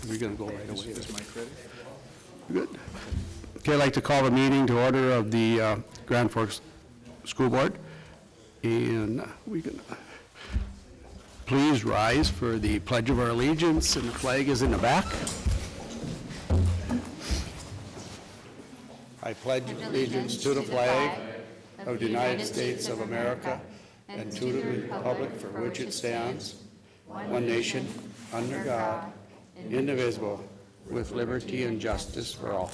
We're going to go right away. Is Mike ready? Good. Okay, I'd like to call the meeting to order of the Grand Forks School Board. And we can please rise for the Pledge of our Allegiance, and the flag is in the back. I pledge allegiance to the flag of the United States of America and to the republic for which it stands, one nation, under God, indivisible, with liberty and justice for all.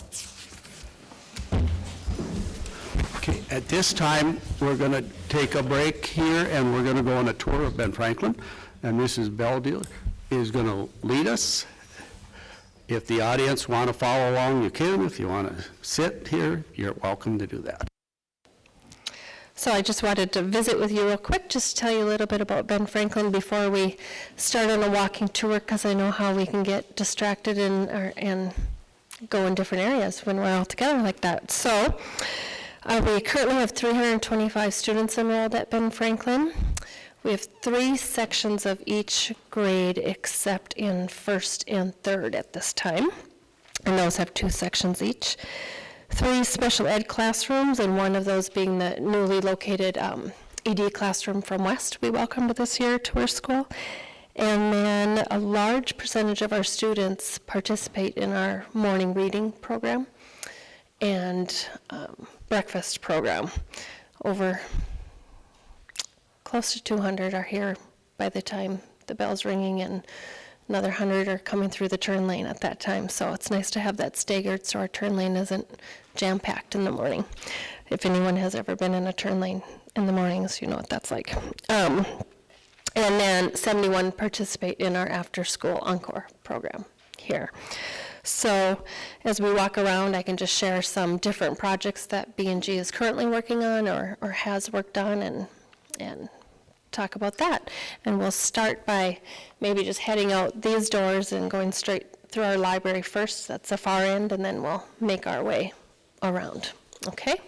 Okay, at this time, we're going to take a break here, and we're going to go on a tour of Ben Franklin, and Mrs. Beldeal is going to lead us. If the audience want to follow along, you can. If you want to sit here, you're welcome to do that. So I just wanted to visit with you real quick, just tell you a little bit about Ben Franklin before we start on a walking tour, because I know how we can get distracted and go in different areas when we're all together like that. So we currently have 325 students enrolled at Ben Franklin. We have 3 sections of each grade except in first and third at this time, and those have 2 sections each. 3 special ed classrooms, and one of those being the newly located ED classroom from West we welcomed this year to our school. And then a large percentage of our students participate in our morning reading program and breakfast program. Over close to 200 are here by the time the bell's ringing, and another 100 are coming through the turn lane at that time. So it's nice to have that staggered so our turn lane isn't jam-packed in the morning. If anyone has ever been in a turn lane in the mornings, you know what that's like. And then 71 participate in our after-school Encore program here. So as we walk around, I can just share some different projects that B&G is currently working on or has worked on, and talk about that. And we'll start by maybe just heading out these doors and going straight through our library first. That's the far end, and then we'll make our way around. Okay?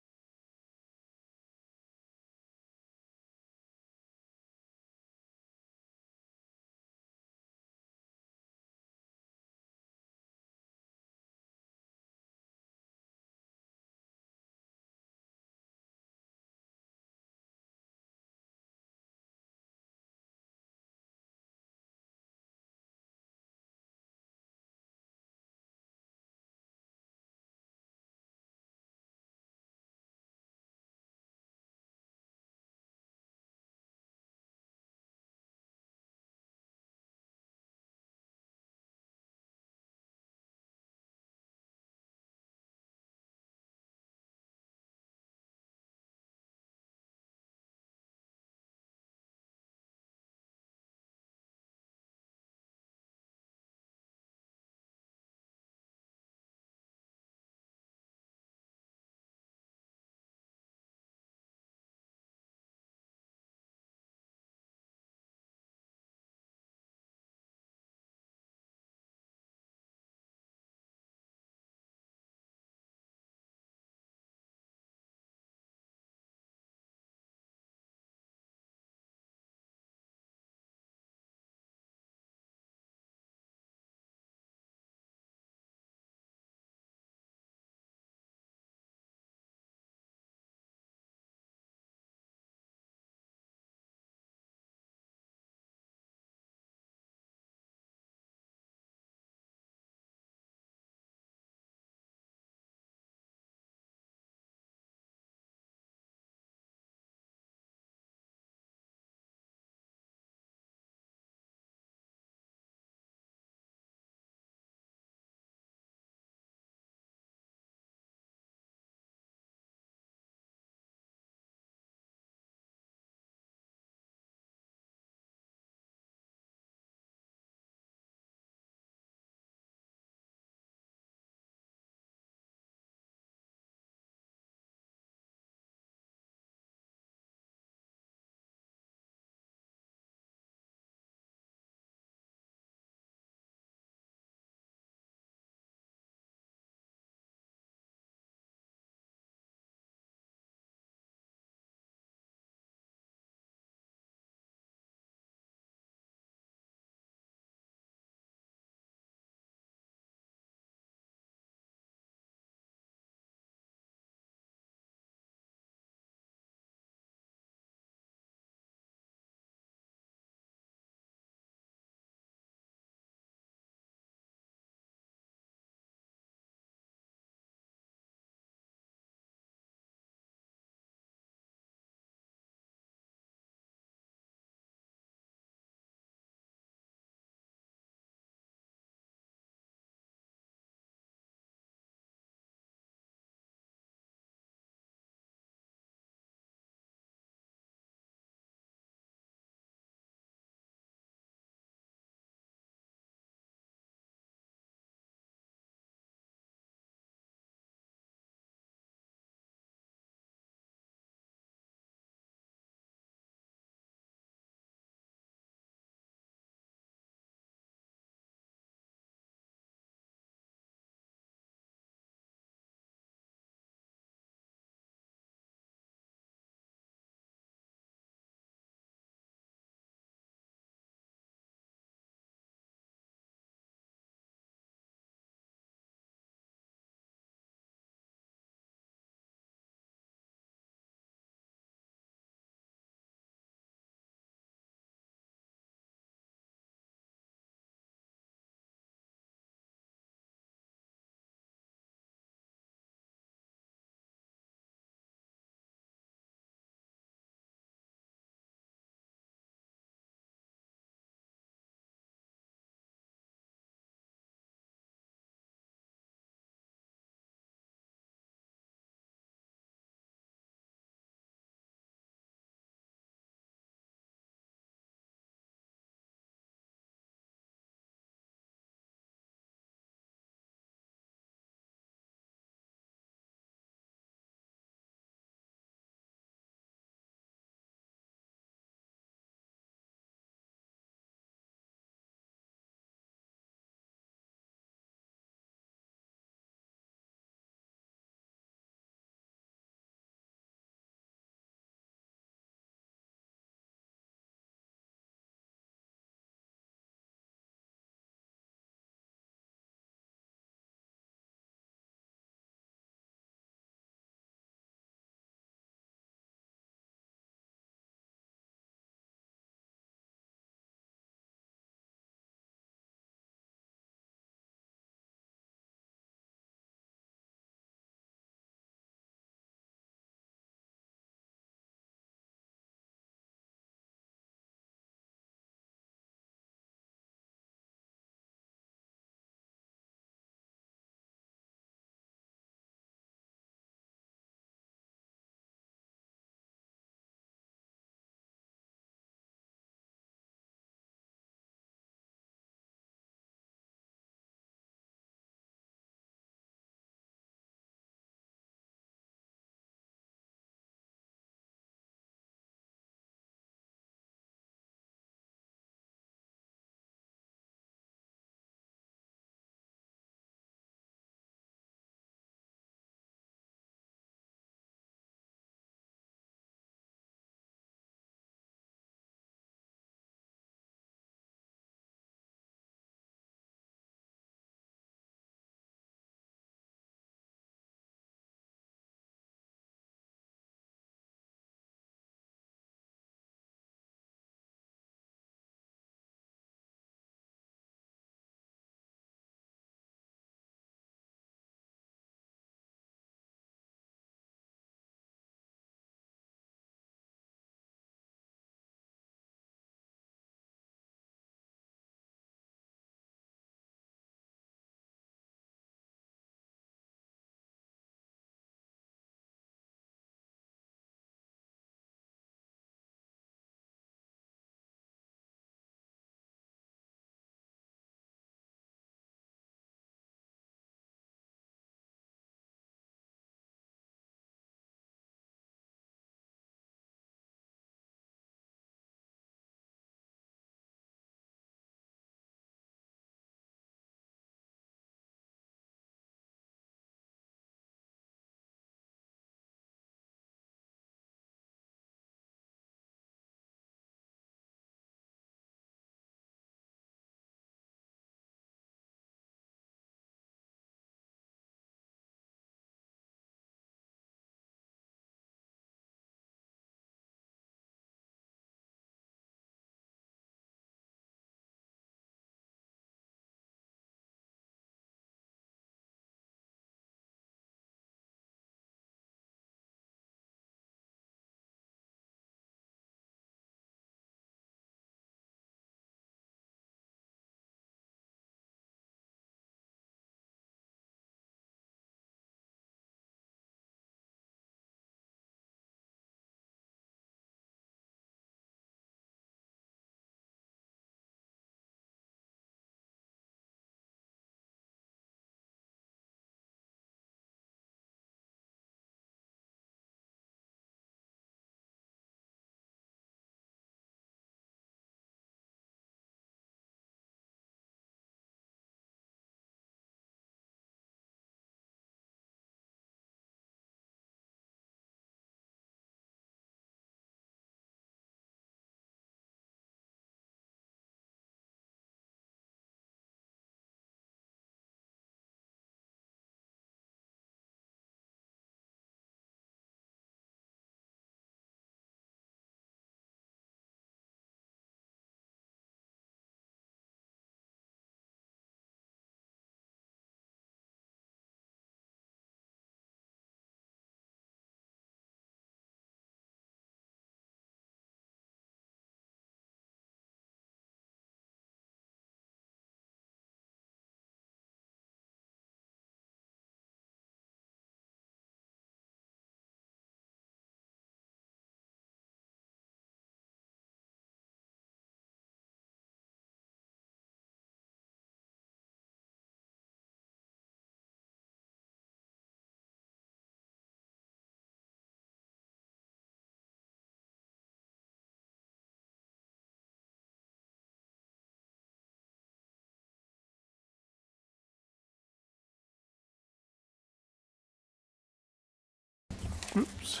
Oops.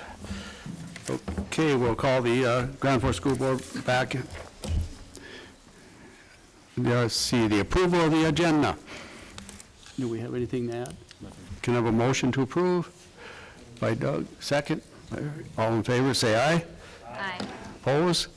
Okay, we'll call the Grand Forks School Board back. Let's see, the approval of the agenda. Do we have anything to add? Can I have a motion to approve? By Doug, second. All in favor, say aye. Aye. Opposed?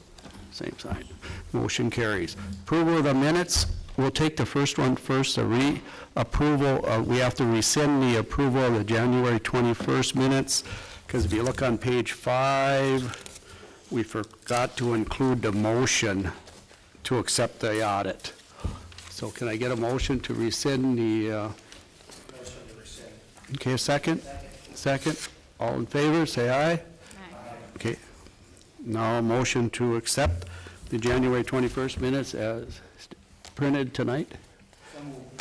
Same sign. Motion carries. Approval of the minutes, we'll take the first one first, the approval. We have to rescind the approval of the January 21st minutes, because if you look on page 5, we forgot to include the motion to accept the audit. So can I get a motion to rescind the... Motion to rescind. Okay, a second? Second. All in favor, say aye. Aye. Okay. Now a motion to accept the January 21st minutes as printed tonight.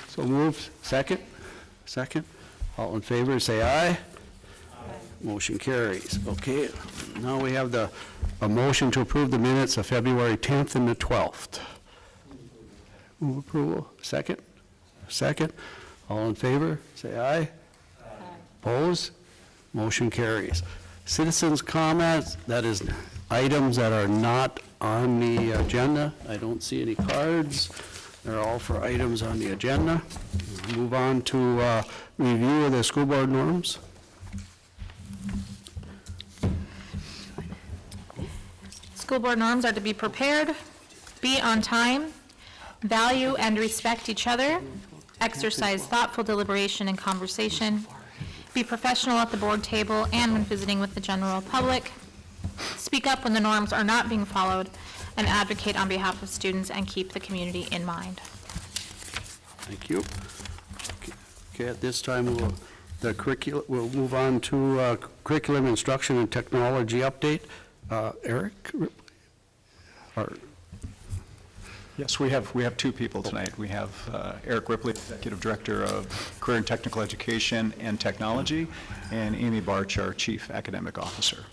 So moved. Second? Second. All in favor, say aye. Aye. Motion carries. Okay. Now we have a motion to approve the minutes of February 10th and the 12th. Move approval. Second? Second. All in favor, say aye. Aye. Opposed? Motion carries. Citizens' comments, that is items that are not on the agenda. I don't see any cards. They're all for items on the agenda. Move on to review of the school board norms. School board norms are to be prepared, be on time, value and respect each other, exercise thoughtful deliberation and conversation, be professional at the board table and when visiting with the general public, speak up when the norms are not being followed, and advocate on behalf of students and keep the community in mind. Thank you. Okay, at this time, we'll move on to curriculum instruction and technology update. Eric? Yes, we have two people tonight. We have Eric Ripley, Executive Director of Career and Technical Education and Technology, and Amy Barch, our Chief Academic Officer.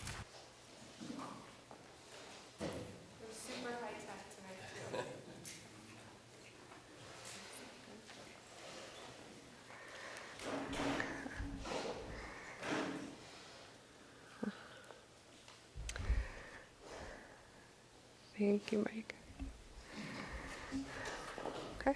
Thank you, Mike. Okay.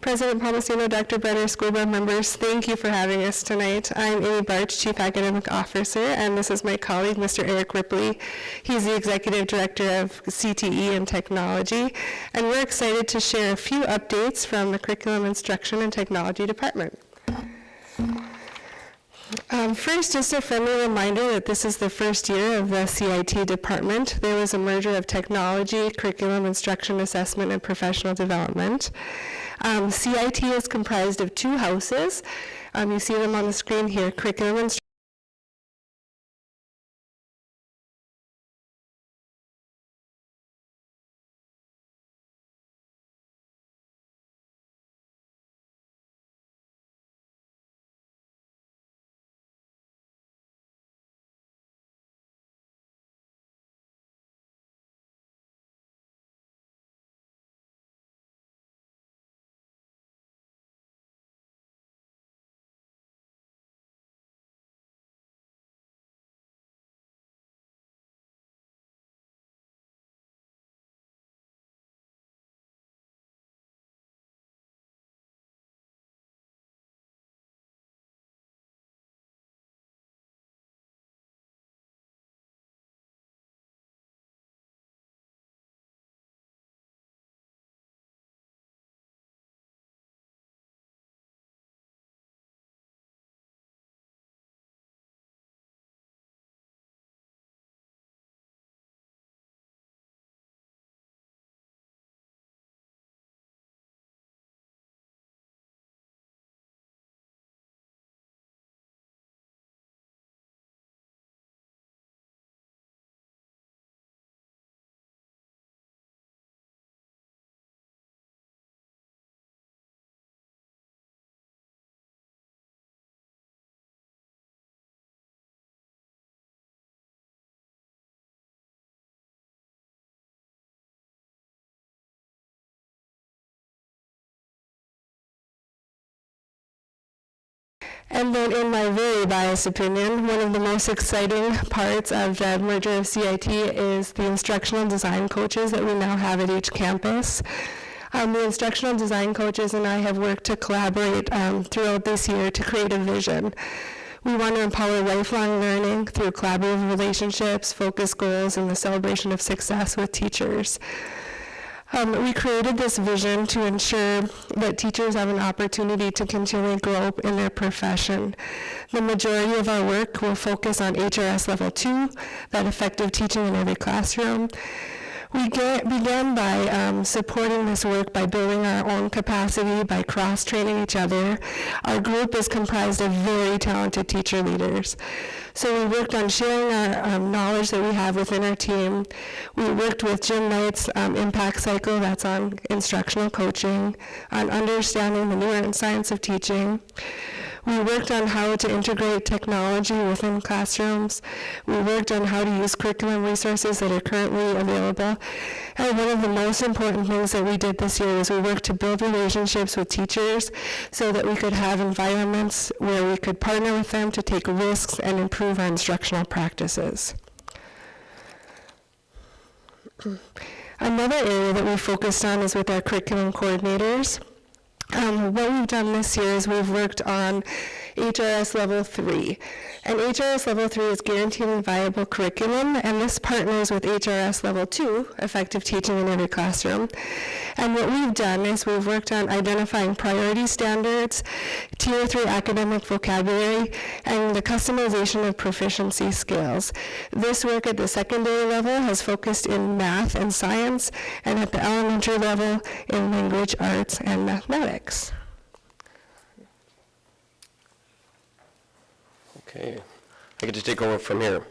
President Palmesino, Dr. Brenner, school board members, thank you for having us tonight. I'm Amy Barch, Chief Academic Officer, and this is my colleague, Mr. Eric Ripley. He's the Executive Director of CTE and Technology, and we're excited to share a few updates from the Curriculum Instruction and Technology Department. First, just a friendly reminder that this is the first year of the CIT department. There was a merger of technology, curriculum, instruction, assessment, and professional development. CIT is comprised of two houses. You see them on the screen here, curriculum instruction And then in my very biased opinion, one of the most exciting parts of the merger of CIT is the instructional design coaches that we now have at each campus. The instructional design coaches and I have worked to collaborate throughout this year to create a vision. We want to empower lifelong learning through collaborative relationships, focused goals, and the celebration of success with teachers. We created this vision to ensure that teachers have an opportunity to continually grow in their profession. The majority of our work will focus on HRS Level 2, that effective teaching in every classroom. We began by supporting this work by building our own capacity, by cross-training each other. Our group is comprised of very talented teacher leaders. So we worked on sharing our knowledge that we have within our team. We worked with Jim Knight's Impact Cycle, that's on instructional coaching, on understanding the neuroscience of teaching. We worked on how to integrate technology within classrooms. We worked on how to use curriculum resources that are currently available. And one of the most important things that we did this year was we worked to build relationships with teachers so that we could have environments where we could partner with them to take risks and improve our instructional practices. Another area that we focused on is with our curriculum coordinators. What we've done this year is we've worked on HRS Level 3. And HRS Level 3 is Guaranteed and Viable Curriculum, and this partners with HRS Level 2, Effective Teaching in Every Classroom. And what we've done is we've worked on identifying priority standards, Tier 3 academic vocabulary, and the customization of proficiency skills. This work at the secondary level has focused in math and science, and at the elementary level in language, arts, and mathematics. Okay, I get to take over from here.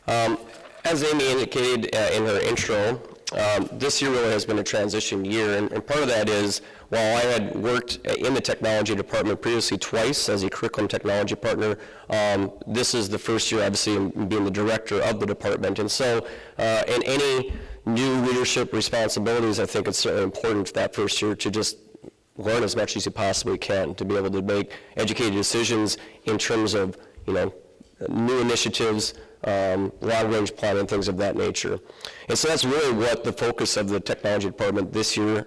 As Amy indicated in her intro, this year really has been a transition year, and part of that is, while I had worked in the technology department previously twice as a curriculum technology partner, this is the first year, obviously, in being the director of the department. And so, in any new leadership responsibilities, I think it's certainly important that first year to just learn as much as you possibly can, to be able to make educated decisions in terms of, new initiatives, long-range planning, things of that nature. And so that's really what the focus of the technology department this year,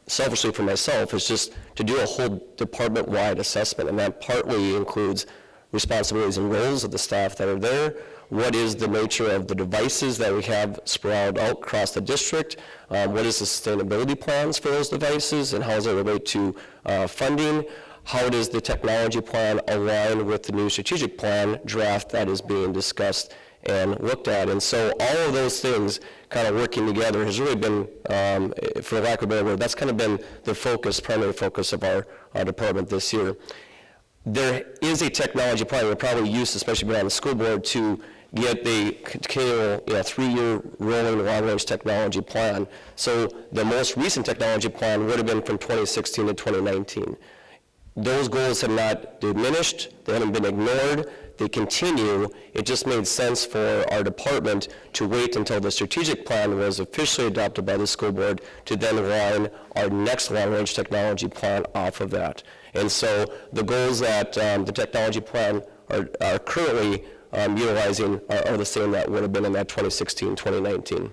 selfishly for myself, is just to do a whole department-wide assessment, and that partly includes responsibilities and roles of the staff that are there. What is the nature of the devices that we have spread out across the district? What is the sustainability plans for those devices, and how does it relate to funding? How does the technology plan align with the new strategic plan draft that is being discussed and looked at? And so all of those things kind of working together has really been, for lack of a better word, that's kind of been the focus, primary focus of our department this year. There is a technology plan we're probably used, especially being on the school board, to get the continual 3-year rolling long-range technology plan. So the most recent technology plan would have been from 2016 to 2019. Those goals have not diminished, they haven't been ignored, they continue. It just made sense for our department to wait until the strategic plan was officially adopted by the school board to then line our next long-range technology plan off of that. And so the goals that the technology plan are currently utilizing are the same that would have been in that 2016-2019.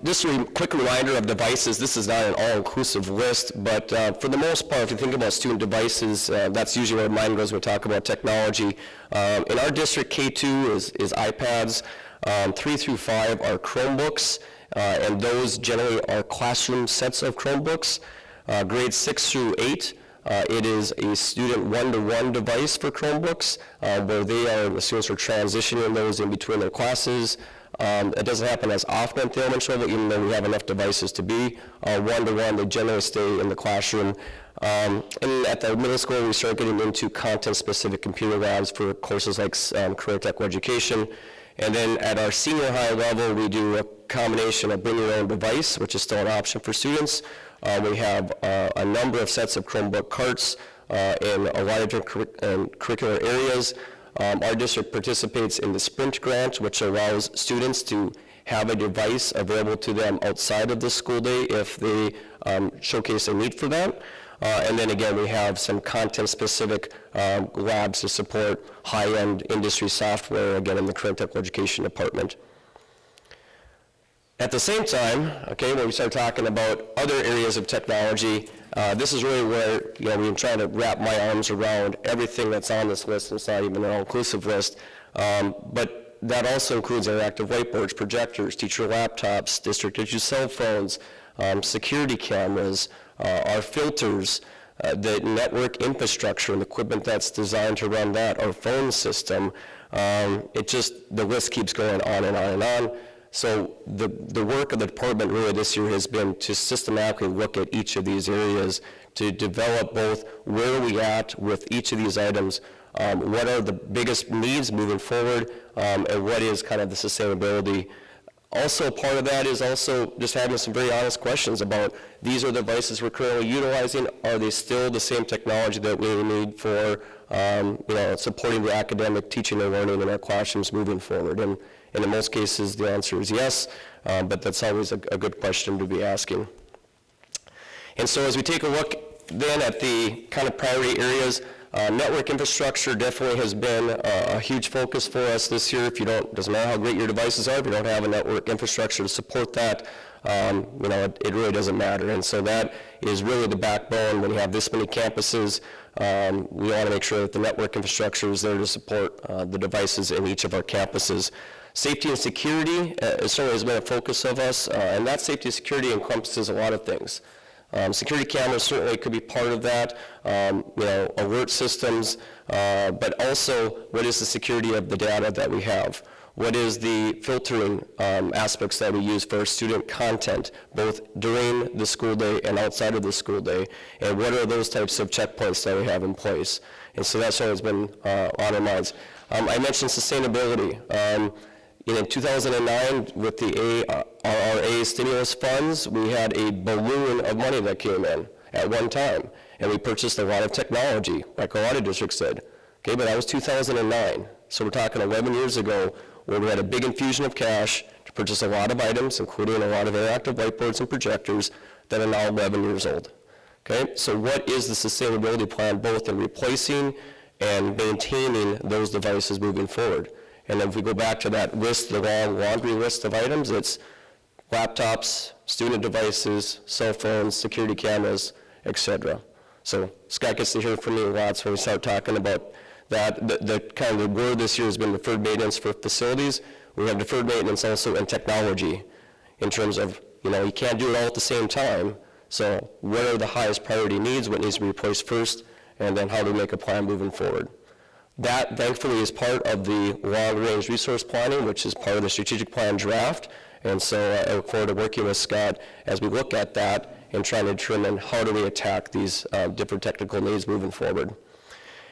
Just a quick reminder of devices. This is not an all-inclusive list, but for the most part, if you think about student devices, that's usually where mine goes when we talk about technology. In our district, K2 is iPads, 3 through 5 are Chromebooks, and those generally are classroom sets of Chromebooks. Grades 6 through 8, it is a student one-to-one device for Chromebooks, where the students are transitioning those in between their classes. It doesn't happen as often at the elementary level, even though we have enough devices to be one-to-one. They generally stay in the classroom. And at the middle school, we start getting into content-specific computer labs for courses like career technical education. And then at our senior high level, we do a combination of bring your own device, which is still an option for students. We have a number of sets of Chromebook carts in a lot of different curricular areas. Our district participates in the Sprint grant, which allows students to have a device available to them outside of the school day if they showcase a need for that. And then again, we have some content-specific labs to support high-end industry software, again, in the career and technical education department. At the same time, okay, when we start talking about other areas of technology, this is really where, we're trying to wrap my arms around everything that's on this list. It's not even an all-inclusive list, but that also includes interactive whiteboards, projectors, teacher laptops, district-issued cell phones, security cameras, our filters, the network infrastructure and equipment that's designed to run that, our phone system. The list keeps going on and on and on. So the work of the department really this year has been to systematically look at each of these areas to develop both where are we at with each of these items, what are the biggest needs moving forward, and what is kind of the sustainability. Also, part of that is also just having some very honest questions about these are the devices we're currently utilizing. Are they still the same technology that we need for supporting the academic teaching and learning in our classrooms moving forward? And in most cases, the answer is yes, but that's always a good question to be asking. And so as we take a look then at the kind of priority areas, network infrastructure definitely has been a huge focus for us this year. Doesn't matter how great your devices are, if you don't have a network infrastructure to support that, it really doesn't matter. And so that is really the backbone. When you have this many campuses, we want to make sure that the network infrastructure is there to support the devices in each of our campuses. Safety and security certainly has been a focus of us, and that safety and security encompasses a lot of things. Security cameras certainly could be part of that, alert systems, but also what is the security of the data that we have? What is the filtering aspects that we use for student content, both during the school day and outside of the school day? And what are those types of checkpoints that we have in place? And so that's always been on our minds. I mentioned sustainability. In 2009, with the RRA stimulus funds, we had a balloon of money that came in at one time, and we purchased a lot of technology, like a lot of districts did. Okay, but that was 2009, so we're talking 11 years ago, where we had a big infusion of cash to purchase a lot of items, including a lot of interactive whiteboards and projectors that are now 11 years old. Okay, so what is the sustainability plan, both in replacing and maintaining those devices moving forward? And if we go back to that list, the long laundry list of items, it's laptops, student devices, cell phones, security cameras, etc. So Scott gets to hear from me lots when we start talking about that. The kind of the word this year has been deferred maintenance for facilities. We have deferred maintenance also in technology, in terms of, you can't do it all at the same time. So what are the highest priority needs, what needs to be replaced first, and then how do we make a plan moving forward? That, thankfully, is part of the long-range resource planning, which is part of the strategic plan draft. And so I look forward to working with Scott as we look at that and trying to determine how do we attack these different technical needs moving forward.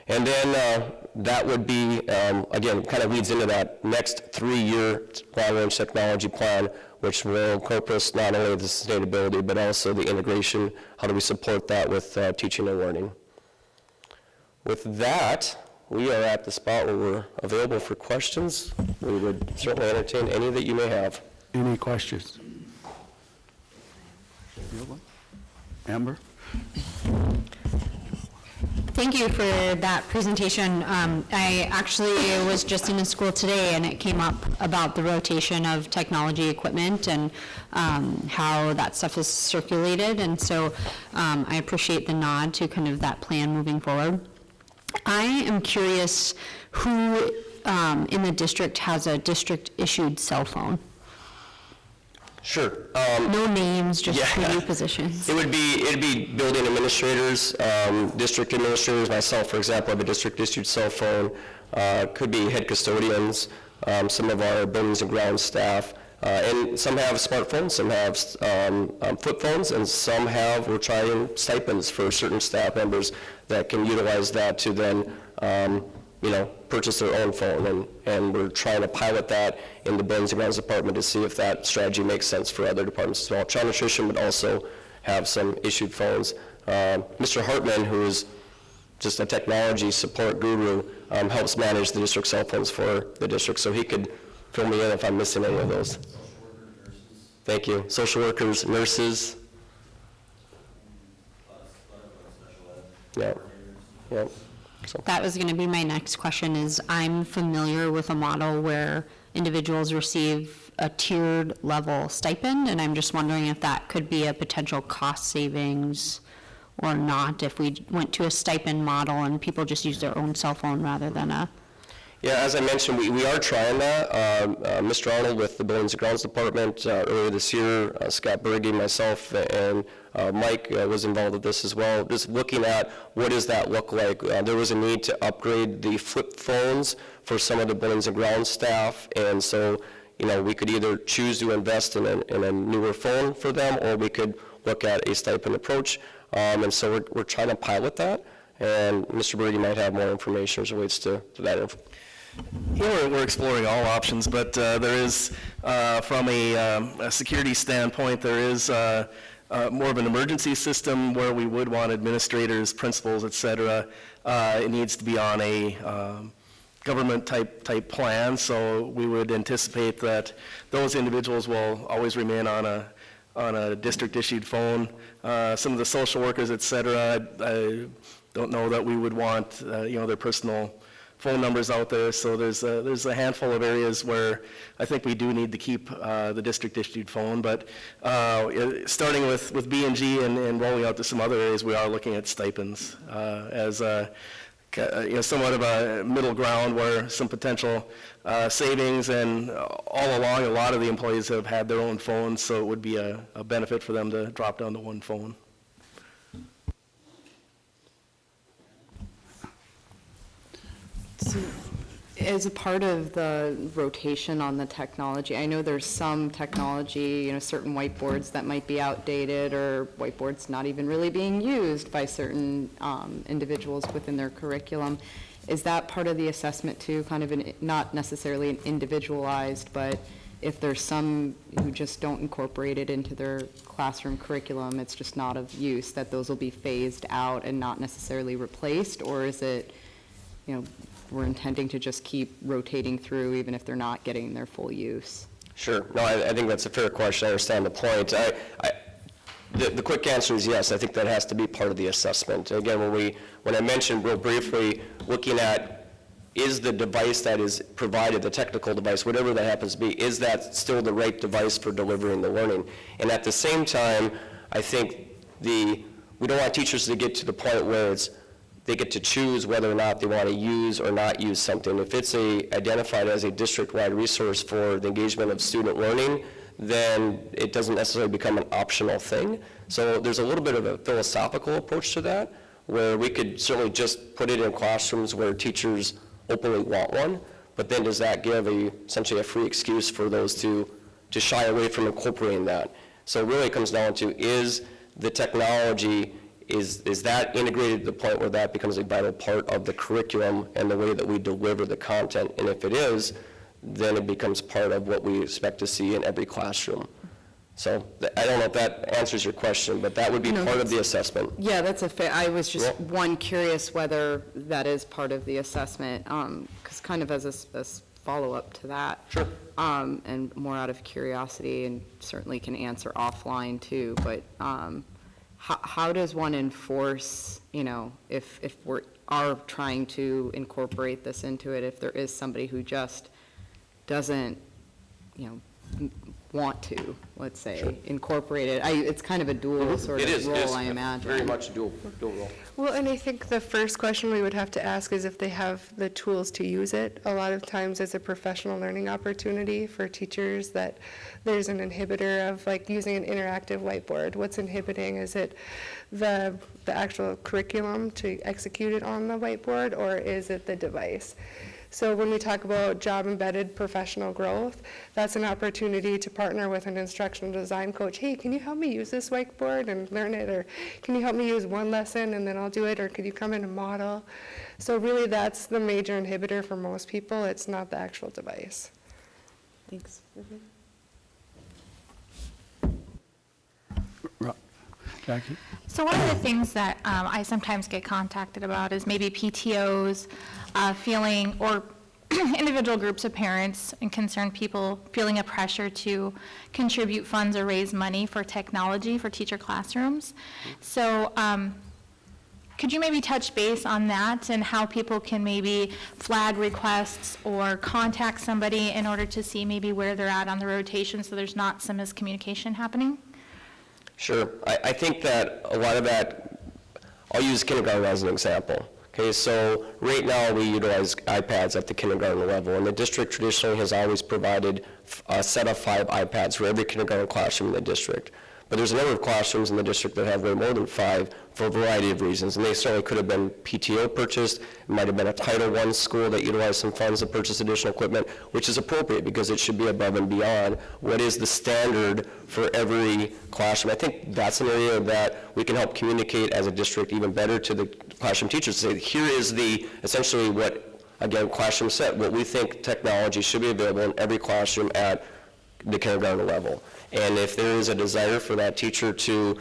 And then that would be, again, kind of leads into that next 3-year long-range technology plan, which will encompass not only the sustainability, but also the integration. How do we support that with teaching and learning? With that, we are at the spot where we're available for questions. We would certainly entertain any that you may have. Any questions? Amber? Thank you for that presentation. I actually was just in a school today and it came up about the rotation of technology equipment and how that stuff is circulated. And so I appreciate the nod to kind of that plan moving forward. I am curious who in the district has a district-issued cell phone? Sure. No names, just new positions. It'd be building administrators, district administrators. Myself, for example, have a district-issued cell phone. Could be head custodians, some of our buildings and grounds staff, and some have smartphones, some have flip phones, and some have, we're trying stipends for certain staff members that can utilize that to then, purchase their own phone, and we're trying to pilot that in the buildings and grounds department to see if that strategy makes sense for other departments as well. Child nutrition would also have some issued phones. Mr. Hartman, who is just a technology support guru, helps manage the district cell phones for the district, so he could fill me in if I'm missing any of those. Thank you. Social workers, nurses. Yeah, yeah. So, That was going to be my next question, is I'm familiar with a model where individuals receive a tiered level stipend, and I'm just wondering if that could be a potential cost savings or not, if we went to a stipend model and people just use their own cell phone rather than a... yeah, as I mentioned, we are trying that. Mr. Arnold with the Buildings and Grounds Department earlier this year, Scott Berge, myself, and Mike was involved with this as well, just looking at what does that look like. There was a need to upgrade the flip phones for some of the Buildings and Grounds staff, and so, you know, we could either choose to invest in a newer phone for them, or we could look at a stipend approach, and so we're trying to pilot that, and Mr. Berge might have more information as it relates to that info. Yeah, we're exploring all options, but there is, from a security standpoint, there is more of an emergency system where we would want administrators, principals, et cetera. It needs to be on a government type plan, so we would anticipate that those individuals will always remain on a district-issued phone. Some of the social workers, et cetera, I don't know that we would want, their personal phone numbers out there, so there's a handful of areas where I think we do need to keep the district-issued phone, but starting with B&G and rolling out to some other areas, we are looking at stipends as somewhat of a middle ground where some potential savings, and all along, a lot of the employees have had their own phones, so it would be a benefit for them to drop down to one phone. So, as a part of the rotation on the technology, I know there's some technology, certain whiteboards that might be outdated, or whiteboards not even really being used by certain individuals within their curriculum. Is that part of the assessment too, kind of not necessarily an individualized, but if there's some who just don't incorporate it into their classroom curriculum, it's just not of use, that those will be phased out and not necessarily replaced? Or is it, we're intending to just keep rotating through even if they're not getting their full use? Sure. No, I think that's a fair question. I understand the point. The quick answer is yes. I think that has to be part of the assessment. Again, when I mentioned real briefly looking at, is the device that is provided, the technical device, whatever that happens to be, is that still the right device for delivering the learning? And at the same time, I think we don't want teachers to get to the point where they get to choose whether or not they want to use or not use something. If it's identified as a district-wide resource for the engagement of student learning, then it doesn't necessarily become an optional thing. So there's a little bit of a philosophical approach to that, where we could certainly just put it in classrooms where teachers openly want one, but then does that give essentially a free excuse for those to shy away from incorporating that? So really it comes down to, is the technology, is that integrated to the point where that becomes a vital part of the curriculum and the way that we deliver the content? And if it is, then it becomes part of what we expect to see in every classroom. So I don't know if that answers your question, but that would be part of the assessment. Yeah, that's a fair, I was just, Well- curious whether that is part of the assessment, because kind of as a follow-up to that. Sure. And more out of curiosity, and certainly can answer offline too, but how does one enforce, if we are trying to incorporate this into it, if there is somebody who just doesn't, want to, let's say, incorporate it? It's kind of a dual sort of role, I imagine. Very much a dual role. Well, and I think the first question we would have to ask is if they have the tools to use it. A lot of times it's a professional learning opportunity for teachers that there's an inhibitor of like using an interactive whiteboard. What's inhibiting? Is it the actual curriculum to execute it on the whiteboard, or is it the device? So when we talk about job-embedded professional growth, that's an opportunity to partner with an instructional design coach. Hey, can you help me use this whiteboard and learn it? Or can you help me use one lesson and then I'll do it? Or could you come in and model? So really that's the major inhibitor for most people. It's not the actual device. Thanks. Jackie? So one of the things that I sometimes get contacted about is maybe PTOs feeling, or individual groups of parents and concerned people feeling a pressure to contribute funds or raise money for technology for teacher classrooms. So Could you maybe touch base on that and how people can maybe flag requests or contact somebody in order to see maybe where they're at on the rotation so there's not some miscommunication happening? Sure. I think that a lot of that, I'll use kindergarten as an example. Okay, so right now we utilize iPads at the kindergarten level, and the district traditionally has always provided a set of 5 iPads for every kindergarten classroom in the district. But there's a number of classrooms in the district that have way more than 5 for a variety of reasons, and they certainly could have been PTO purchased. It might have been a Title I school that utilized some funds to purchase additional equipment, which is appropriate because it should be above and beyond what is the standard for every classroom. I think that's an area that we can help communicate as a district even better to the classroom teachers to say, here is the, essentially what, again, classroom set, what we think technology should be available in every classroom at the kindergarten level. And if there is a desire for that teacher to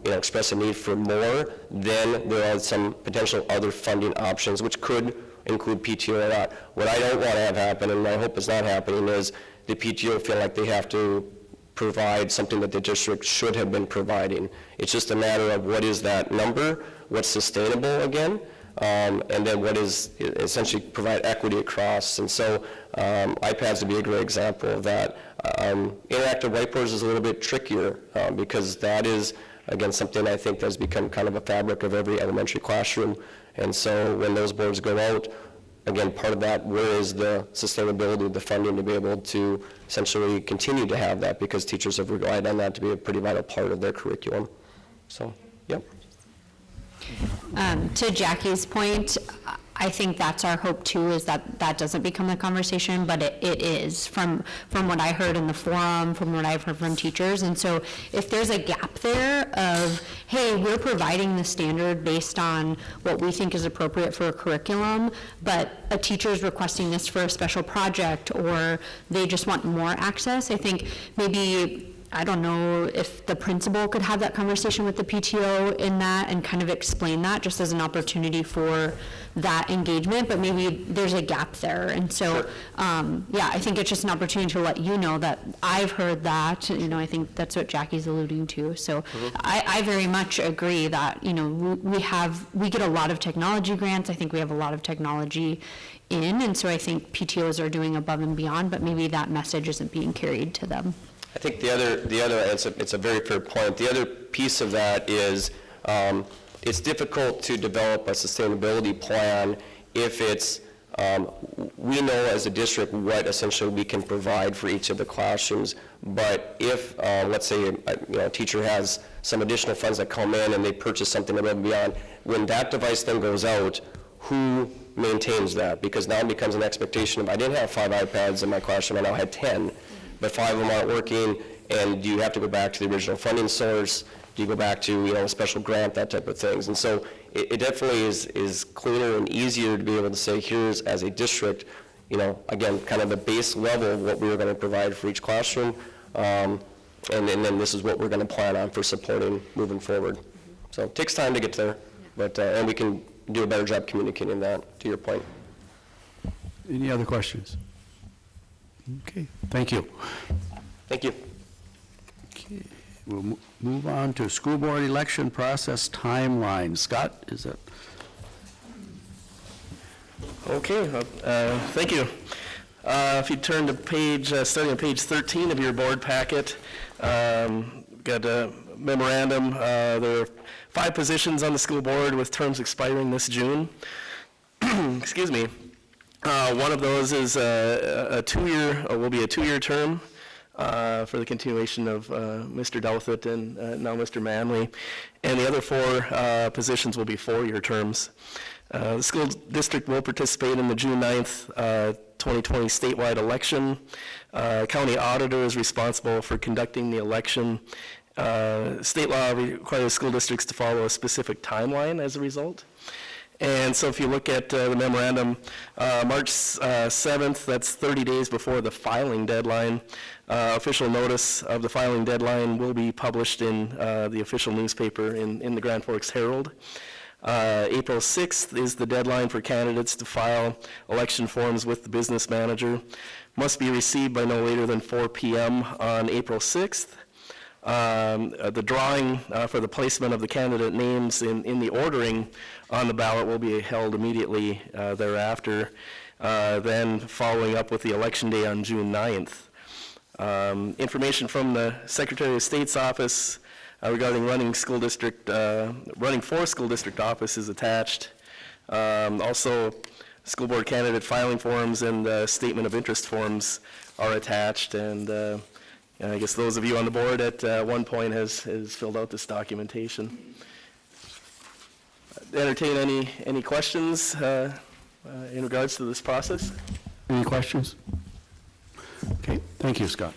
express a need for more, then there are some potential other funding options, which could include PTO or not. What I don't want to have happen, and I hope is not happening, is the PTO feel like they have to provide something that the district should have been providing. It's just a matter of what is that number, what's sustainable again, and then what is essentially provide equity across. And so iPads would be a great example of that. Interactive whiteboards is a little bit trickier because that is, again, something I think has become kind of a fabric of every elementary classroom. And so when those boards go out, again, part of that, where is the sustainability of the funding to be able to essentially continue to have that, because teachers have relied on that to be a pretty vital part of their curriculum. So, yep. To Jackie's point, I think that's our hope too, is that that doesn't become the conversation, but it is from what I heard in the forum, from what I've heard from teachers. And so if there's a gap there of, hey, we're providing the standard based on what we think is appropriate for a curriculum, but a teacher is requesting this for a special project, or they just want more access, I think maybe, I don't know if the principal could have that conversation with the PTO in that and kind of explain that just as an opportunity for that engagement, but maybe there's a gap there. And so, yeah, I think it's just an opportunity to let you know that I've heard that, I think that's what Jackie's alluding to. So I very much agree that, we get a lot of technology grants. I think we have a lot of technology in, and so I think PTOs are doing above and beyond, but maybe that message isn't being carried to them. I think the other it's a very fair point. The other piece of that is it's difficult to develop a sustainability plan if it's, we know as a district what essentially we can provide for each of the classrooms, but if, let's say, a teacher has some additional funds that come in and they purchase something above and beyond, when that device then goes out, who maintains that? Because now it becomes an expectation of, I didn't have 5 iPads in my classroom, I now had 10. But 5 of them aren't working, and you have to go back to the original funding source, do you go back to a special grant, that type of things. And so it definitely is cleaner and easier to be able to say, here's, as a district, again, kind of the base level of what we were going to provide for each classroom, and then this is what we're going to plan on for supporting moving forward. So it takes time to get there, but and we can do a better job communicating that, to your point. Any other questions? Okay, thank you. Thank you. Okay, we'll move on to school board election process timeline. Scott, is that? Okay, thank you. If you turn to starting on page 13 of your board packet, got a memorandum. There are 5 positions on the school board with terms expiring this June. Excuse me. One of those is will be a 2-year term for the continuation of Mr. Douthit and now Mr. Manley. And the other 4 positions will be 4-year terms. The school district will participate in the June 9th, 2020 statewide election. County auditor is responsible for conducting the election. State law requires school districts to follow a specific timeline as a result. And so if you look at the memorandum, March 7th, that's 30 days before the filing deadline. Official notice of the filing deadline will be published in the official newspaper in the Grand Forks Herald. April 6th is the deadline for candidates to file election forms with the business manager. Must be received by no later than 4 p.m. on April 6th. The drawing for the placement of the candidate names in the ordering on the ballot will be held immediately thereafter, then following up with the election day on June 9th. Information from the Secretary of State's office regarding running for school district office is attached. Also, school board candidate filing forms and statement of interest forms are attached, and I guess those of you on the board at one point has filled out this documentation. Entertain any questions in regards to this process? Any questions? Okay, thank you, Scott.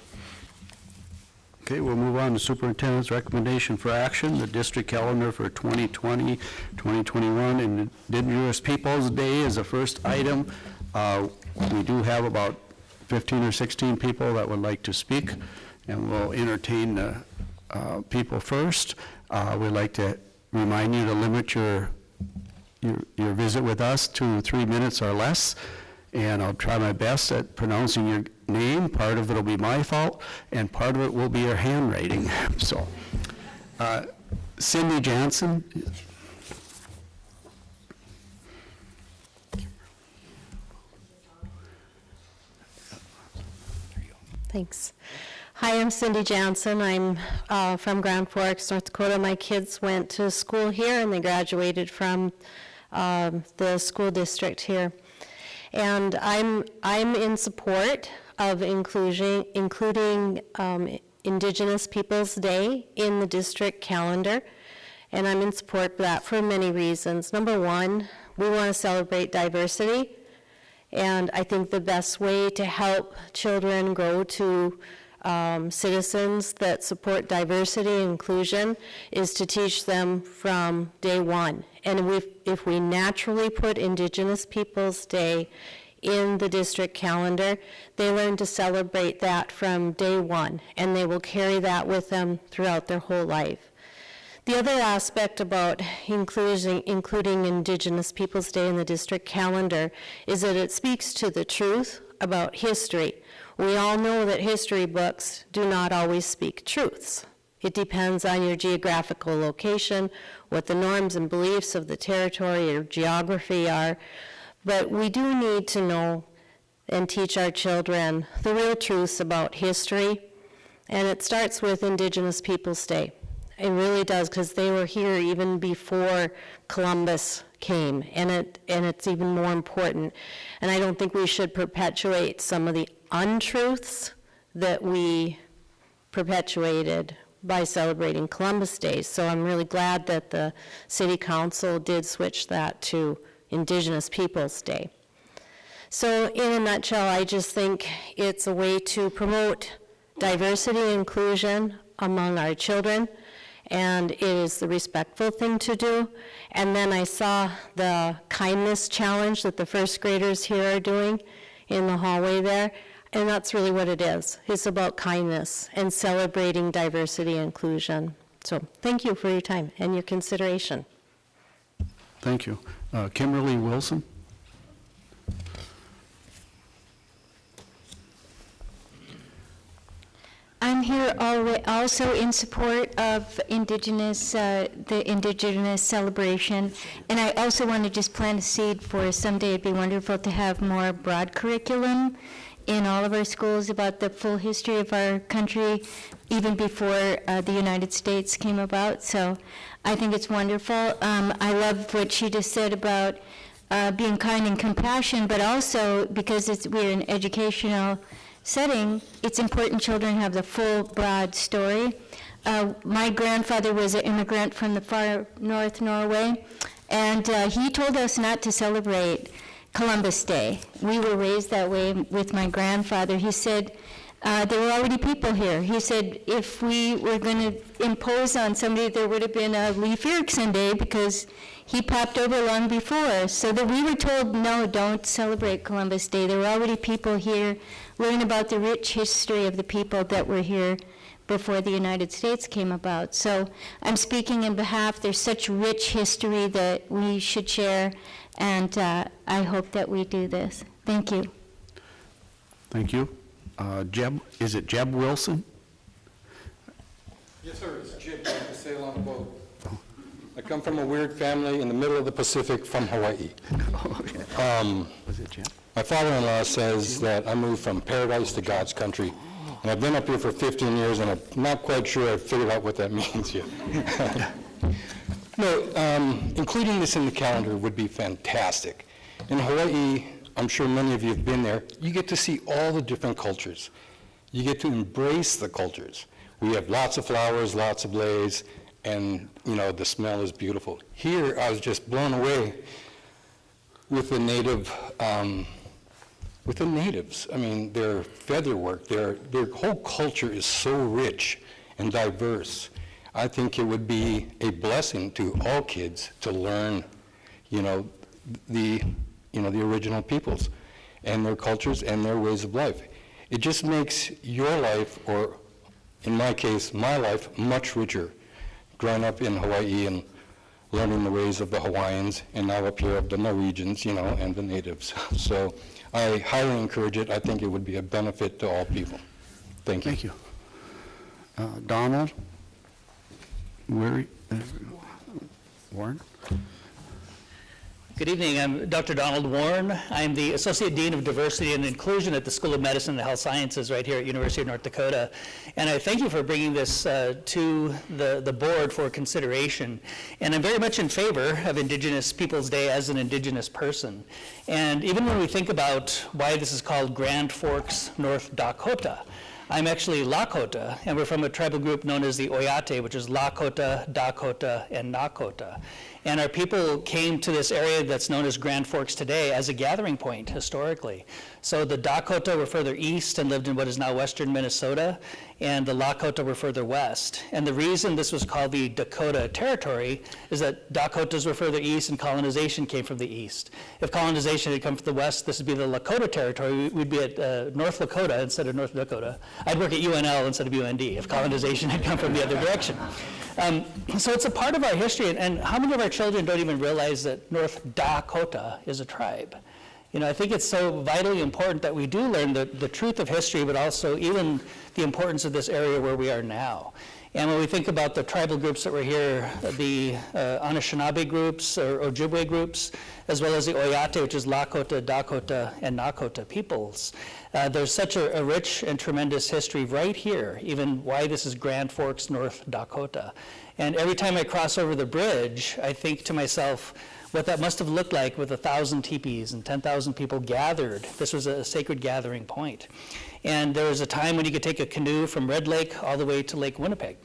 Okay, we'll move on to superintendent's recommendation for action, the district calendar for 2020, 2021, and Indigenous Peoples Day is the first item. We do have about 15 or 16 people that would like to speak, and we'll entertain the people first. We'd like to remind you to limit your visit with us to 3 minutes or less, and I'll try my best at pronouncing your name. Part of it will be my fault, and part of it will be your handwriting. So, Cindy Jansen. Thanks. Hi, I'm Cindy Jansen. I'm from Grand Forks, North Dakota. My kids went to school here, and they graduated from the school district here. And I'm in support of including Indigenous Peoples Day in the district calendar, and I'm in support of that for many reasons. Number one, we want to celebrate diversity, and I think the best way to help children grow to citizens that support diversity and inclusion is to teach them from day one. And if we naturally put Indigenous Peoples Day in the district calendar, they learn to celebrate that from day one, and they will carry that with them throughout their whole life. The other aspect about including Indigenous Peoples Day in the district calendar is that it speaks to the truth about history. We all know that history books do not always speak truths. It depends on your geographical location, what the norms and beliefs of the territory or geography are, but we do need to know and teach our children the real truths about history, and it starts with Indigenous Peoples Day. It really does, because they were here even before Columbus came, and it's even more important. And I don't think we should perpetuate some of the untruths that we perpetuated by celebrating Columbus Day. So I'm really glad that the City Council did switch that to Indigenous Peoples Day. So in a nutshell, I just think it's a way to promote diversity and inclusion among our children, and it is the respectful thing to do. And then I saw the kindness challenge that the first graders here are doing in the hallway there, and that's really what it is. It's about kindness and celebrating diversity and inclusion. So thank you for your time and your consideration. Thank you. Kimberly Wilson. I'm here also in support of the Indigenous celebration, and I also want to just plant a seed for someday. It'd be wonderful to have more broad curriculum in all of our schools about the full history of our country, even before the United States came about. So I think it's wonderful. I love what she just said about being kind and compassion, but also because we're an educational setting, it's important children have the full, broad story. My grandfather was an immigrant from the far north Norway, and he told us not to celebrate Columbus Day. We were raised that way with my grandfather. He said, there were already people here. He said if we were going to impose on somebody, there would have been a Leif Erikson Day, because he popped over long before. So that we were told, no, don't celebrate Columbus Day. There were already people here. Learn about the rich history of the people that were here before the United States came about. So I'm speaking in behalf, there's such rich history that we should share, and I hope that we do this. Thank you. Thank you. Jeb, is it Jeb Wilson? Yes, sir, it's Jim, I sail on a boat. I come from a weird family in the middle of the Pacific from Hawaii. Was it Jim? My father-in-law says that I moved from paradise to God's country, and I've been up here for 15 years, and I'm not quite sure I've figured out what that means yet. No, including this in the calendar would be fantastic. In Hawaii, I'm sure many of you have been there, you get to see all the different cultures. You get to embrace the cultures. We have lots of flowers, lots of blaze, and, you know, the smell is beautiful. Here, I was just blown away with the natives. I mean, their feather work, their whole culture is so rich and diverse. I think it would be a blessing to all kids to learn, the original peoples and their cultures and their ways of life. It just makes your life, or in my case, my life, much richer. Growing up in Hawaii and learning the ways of the Hawaiians, and now up here of the Norwegians, and the natives. So I highly encourage it. I think it would be a benefit to all people. Thank you. Thank you. Donald? Warren? Good evening. I'm Dr. Donald Warren. I'm the Associate Dean of Diversity and Inclusion at the School of Medicine and Health Sciences right here at University of North Dakota. And I thank you for bringing this to the board for consideration. And I'm very much in favor of Indigenous Peoples Day as an Indigenous person. And even when we think about why this is called Grand Forks, North Dakota, I'm actually Lakota, and we're from a tribal group known as the Oyate, which is Lakota, Dakota, and Nakota. And our people came to this area that's known as Grand Forks today as a gathering point historically. So the Dakota were further east and lived in what is now western Minnesota, and the Lakota were further west. And the reason this was called the Dakota Territory is that Dakotas were further east and colonization came from the east. If colonization had come from the west, this would be the Lakota Territory. We'd be at North Lakota instead of North Dakota. I'd work at UNL instead of UND if colonization had come from the other direction. So it's a part of our history, and how many of our children don't even realize that North Dakota is a tribe? I think it's so vitally important that we do learn the truth of history, but also even the importance of this area where we are now. And when we think about the tribal groups that were here, the Anishinaabe groups or Ojibwe groups, as well as the Oyate, which is Lakota, Dakota, and Nakota peoples, there's such a rich and tremendous history right here, even why this is Grand Forks, North Dakota. And every time I cross over the bridge, I think to myself, what that must have looked like with 1,000 teepees and 10,000 people gathered. This was a sacred gathering point. And there was a time when you could take a canoe from Red Lake all the way to Lake Winnipeg.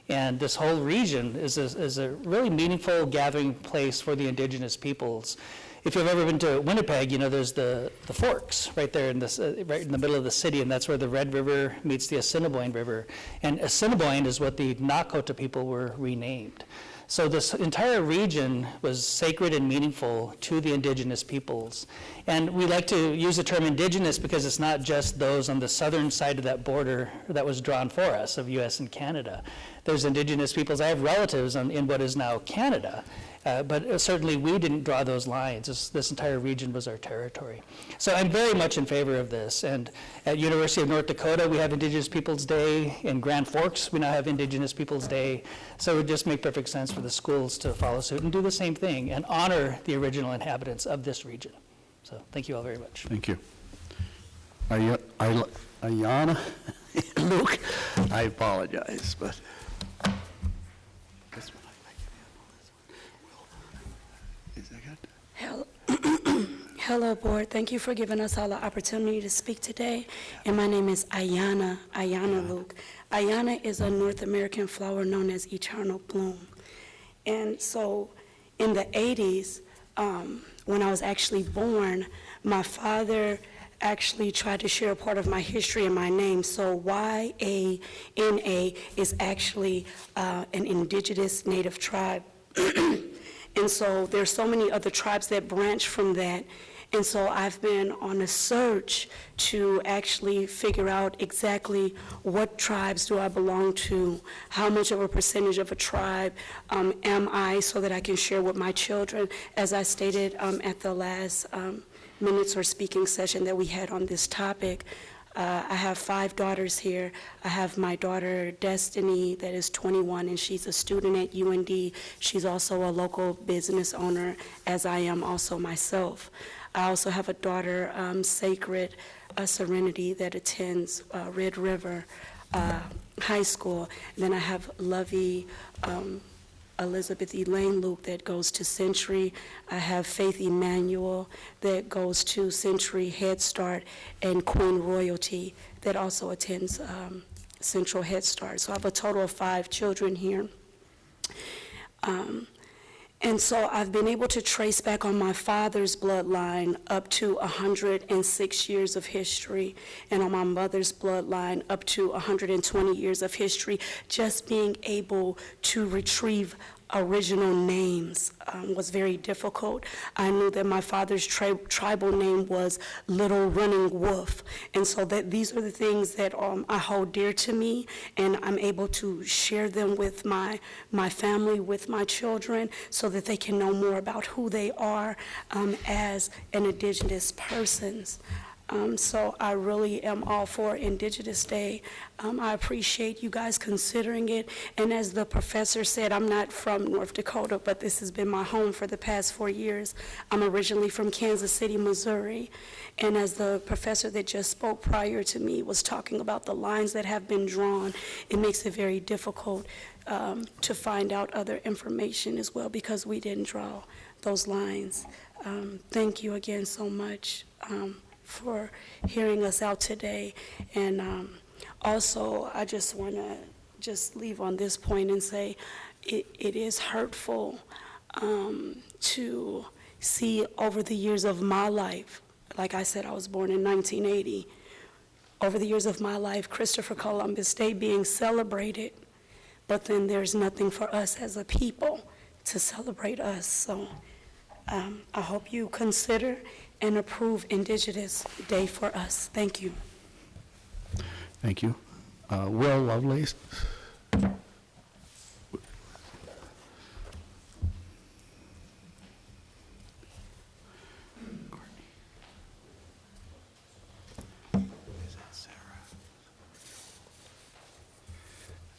And this whole region is a really meaningful gathering place for the Indigenous peoples. If you've ever been to Winnipeg, there's the Forks right there right in the middle of the city, and that's where the Red River meets the Assiniboine River. And Assiniboine is what the Nakota people were renamed. So this entire region was sacred and meaningful to the Indigenous peoples. And we like to use the term Indigenous because it's not just those on the southern side of that border that was drawn for us of US and Canada. There's Indigenous peoples. I have relatives in what is now Canada, but certainly we didn't draw those lines. This entire region was our territory. So I'm very much in favor of this. And at University of North Dakota, we have Indigenous Peoples Day. In Grand Forks, we now have Indigenous Peoples Day. So it would just make perfect sense for the schools to follow suit and do the same thing and honor the original inhabitants of this region. So thank you all very much. Thank you. Ayana, Luke, I apologize, but this one Is that good? Hello, board. Thank you for giving us all the opportunity to speak today. And my name is Ayana Luke. Ayana is a North American flower known as Eternal Bloom. And so in the 80s, when I was actually born, my father actually tried to share a part of my history in my name. So YANA is actually an indigenous native tribe. And so there's so many other tribes that branch from that. And so I've been on a search to actually figure out exactly what tribes do I belong to, how much of a percentage of a tribe am I, so that I can share with my children. As I stated at the last minutes or speaking session that we had on this topic, I have 5 daughters here. I have my daughter Destiny that is 21 and she's a student at UND. She's also a local business owner, as I am also myself. I also have a daughter, Sacred Serenity, that attends Red River High School. And then I have Lovey Elizabeth Elaine Luke that goes to Century. I have Faith Emmanuel that goes to Century Head Start, and Queen Royalty that also attends Central Head Start. So I have a total of 5 children here. And so I've been able to trace back on my father's bloodline up to 106 years of history, and on my mother's bloodline up to 120 years of history. Just being able to retrieve original names was very difficult. I knew that my father's tribal name was Little Running Wolf, and so that these are the things that I hold dear to me, and I'm able to share them with my family, with my children, so that they can know more about who they are as an Indigenous persons. So I really am all for Indigenous Day. I appreciate you guys considering it. And as the professor said, I'm not from North Dakota, but this has been my home for the past 4 years. I'm originally from Kansas City, Missouri. And as the professor that just spoke prior to me was talking about the lines that have been drawn, it makes it very difficult to find out other information as well, because we didn't draw those lines. Thank you again so much for hearing us out today. And also, I just want to just leave on this point and say it is hurtful to see over the years of my life, like I said, I was born in 1980, over the years of my life, Christopher Columbus Day being celebrated, but then there's nothing for us as a people to celebrate us. So I hope you consider and approve Indigenous Day for us. Thank you. Thank you. Will Lovelace?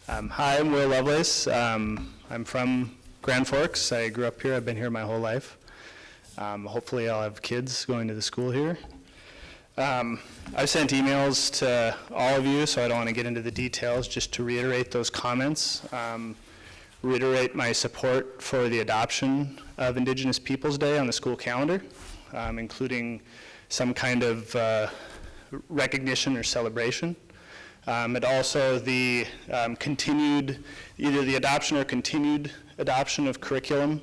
Hi, I'm Will Lovelace. I'm from Grand Forks. I grew up here. I've been here my whole life. Hopefully I'll have kids going to the school here. I've sent emails to all of you, so I don't want to get into the details, just to reiterate those comments, reiterate my support for the adoption of Indigenous Peoples Day on the school calendar, including some kind of recognition or celebration. And also the continued, either the adoption or continued adoption of curriculum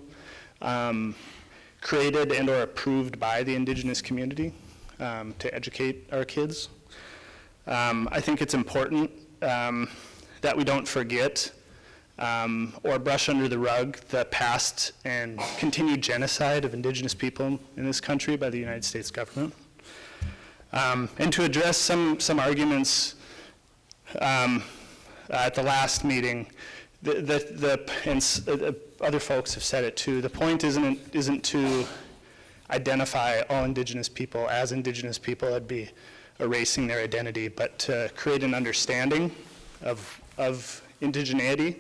created and or approved by the Indigenous community to educate our kids. I think it's important that we don't forget or brush under the rug the past and continued genocide of Indigenous people in this country by the United States government. And to address some arguments at the last meeting, other folks have said it too, the point isn't to identify all Indigenous people as Indigenous people, that'd be erasing their identity, but to create an understanding of indigeneity,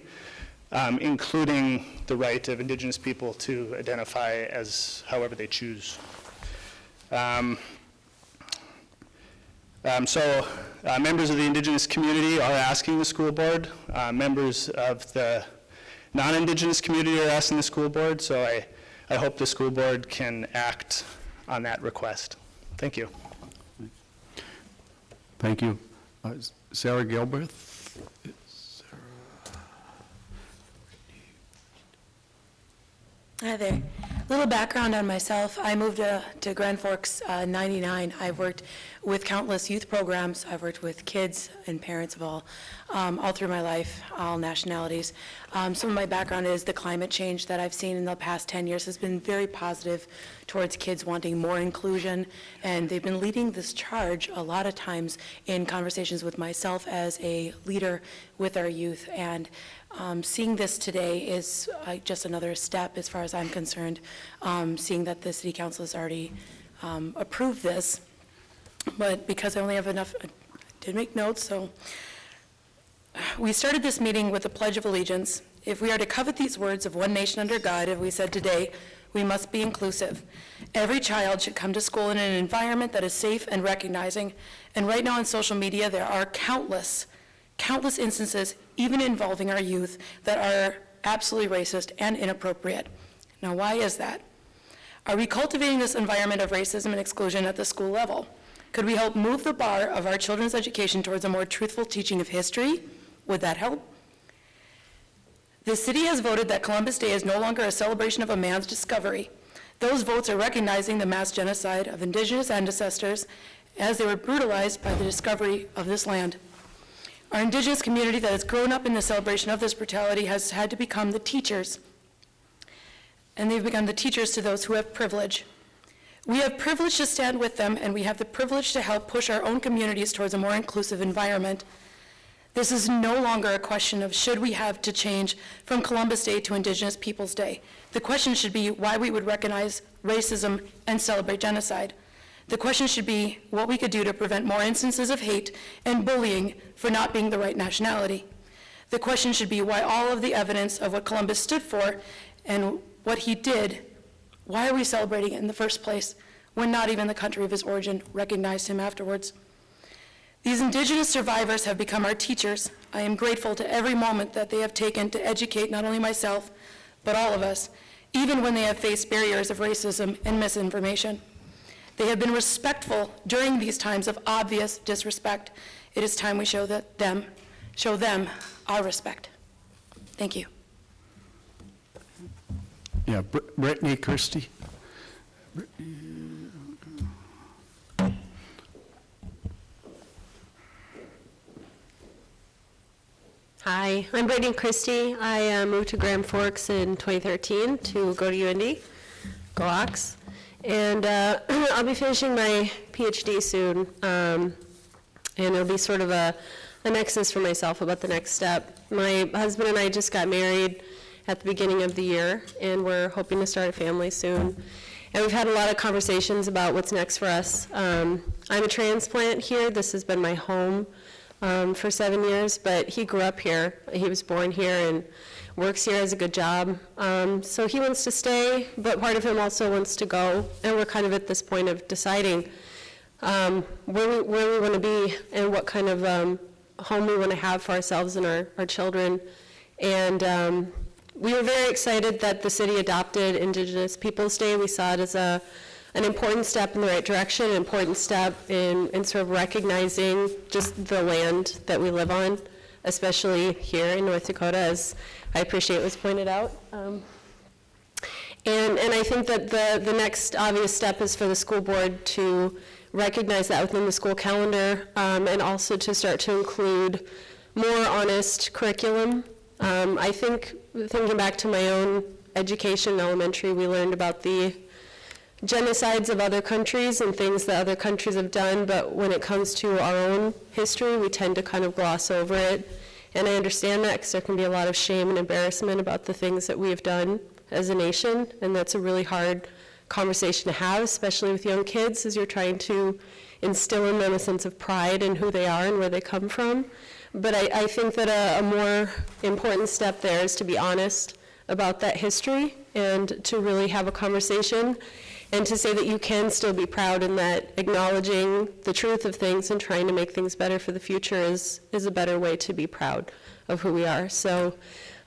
including the right of Indigenous people to identify as however they choose. So members of the Indigenous community are asking the school board. Members of the non-Indigenous community are asking the school board, so I hope the school board can act on that request. Thank you. Thank you. Sarah Gilbert? Hi there. A little background on myself. I moved to Grand Forks in '99. I've worked with countless youth programs. I've worked with kids and parents of all through my life, all nationalities. Some of my background is the climate change that I've seen in the past 10 years has been very positive towards kids wanting more inclusion, and they've been leading this charge a lot of times in conversations with myself as a leader with our youth. And seeing this today is just another step as far as I'm concerned, seeing that the City Council has already approved this. But because I only have did make notes, so. We started this meeting with the Pledge of Allegiance. If we are to covet these words of one nation under God, as we said today, we must be inclusive. Every child should come to school in an environment that is safe and recognizing. And right now on social media, there are countless instances, even involving our youth, that are absolutely racist and inappropriate. Now, why is that? Are we cultivating this environment of racism and exclusion at the school level? Could we help move the bar of our children's education towards a more truthful teaching of history? Would that help? The city has voted that Columbus Day is no longer a celebration of a man's discovery. Those votes are recognizing the mass genocide of Indigenous ancestors as they were brutalized by the discovery of this land. Our Indigenous community that has grown up in the celebration of this brutality has had to become the teachers, and they've become the teachers to those who have privilege. We have privilege to stand with them, and we have the privilege to help push our own communities towards a more inclusive environment. This is no longer a question of should we have to change from Columbus Day to Indigenous Peoples Day. The question should be why we would recognize racism and celebrate genocide. The question should be what we could do to prevent more instances of hate and bullying for not being the right nationality. The question should be why all of the evidence of what Columbus stood for and what he did, why are we celebrating it in the first place when not even the country of his origin recognized him afterwards? These Indigenous survivors have become our teachers. I am grateful to every moment that they have taken to educate not only myself, but all of us, even when they have faced barriers of racism and misinformation. They have been respectful during these times of obvious disrespect. It is time we show them our respect. Thank you. Yeah, Brittany Christie. Hi, I'm Brittany Christie. I moved to Grand Forks in 2013 to go to UND, go Ox. And I'll be finishing my PhD soon, and it'll be sort of a nexus for myself about the next step. My husband and I just got married at the beginning of the year, and we're hoping to start a family soon. And we've had a lot of conversations about what's next for us. I'm a transplant here. This has been my home for 7 years, but he grew up here. He was born here and works here, has a good job. So he wants to stay, but part of him also wants to go. And we're kind of at this point of deciding where we want to be and what kind of home we want to have for ourselves and our children. And we were very excited that the city adopted Indigenous Peoples Day. We saw it as an important step in the right direction, an important step in sort of recognizing just the land that we live on, especially here in North Dakota, as I appreciate was pointed out. And I think that the next obvious step is for the school board to recognize that within the school calendar, and also to start to include more honest curriculum. I think, thinking back to my own education in elementary, we learned about the genocides of other countries and things that other countries have done, but when it comes to our own history, we tend to kind of gloss over it. And I understand that because there can be a lot of shame and embarrassment about the things that we have done as a nation, and that's a really hard conversation to have, especially with young kids, as you're trying to instill in them a sense of pride in who they are and where they come from. But I think that a more important step there is to be honest about that history and to really have a conversation and to say that you can still be proud and that acknowledging the truth of things and trying to make things better for the future is a better way to be proud of who we are. So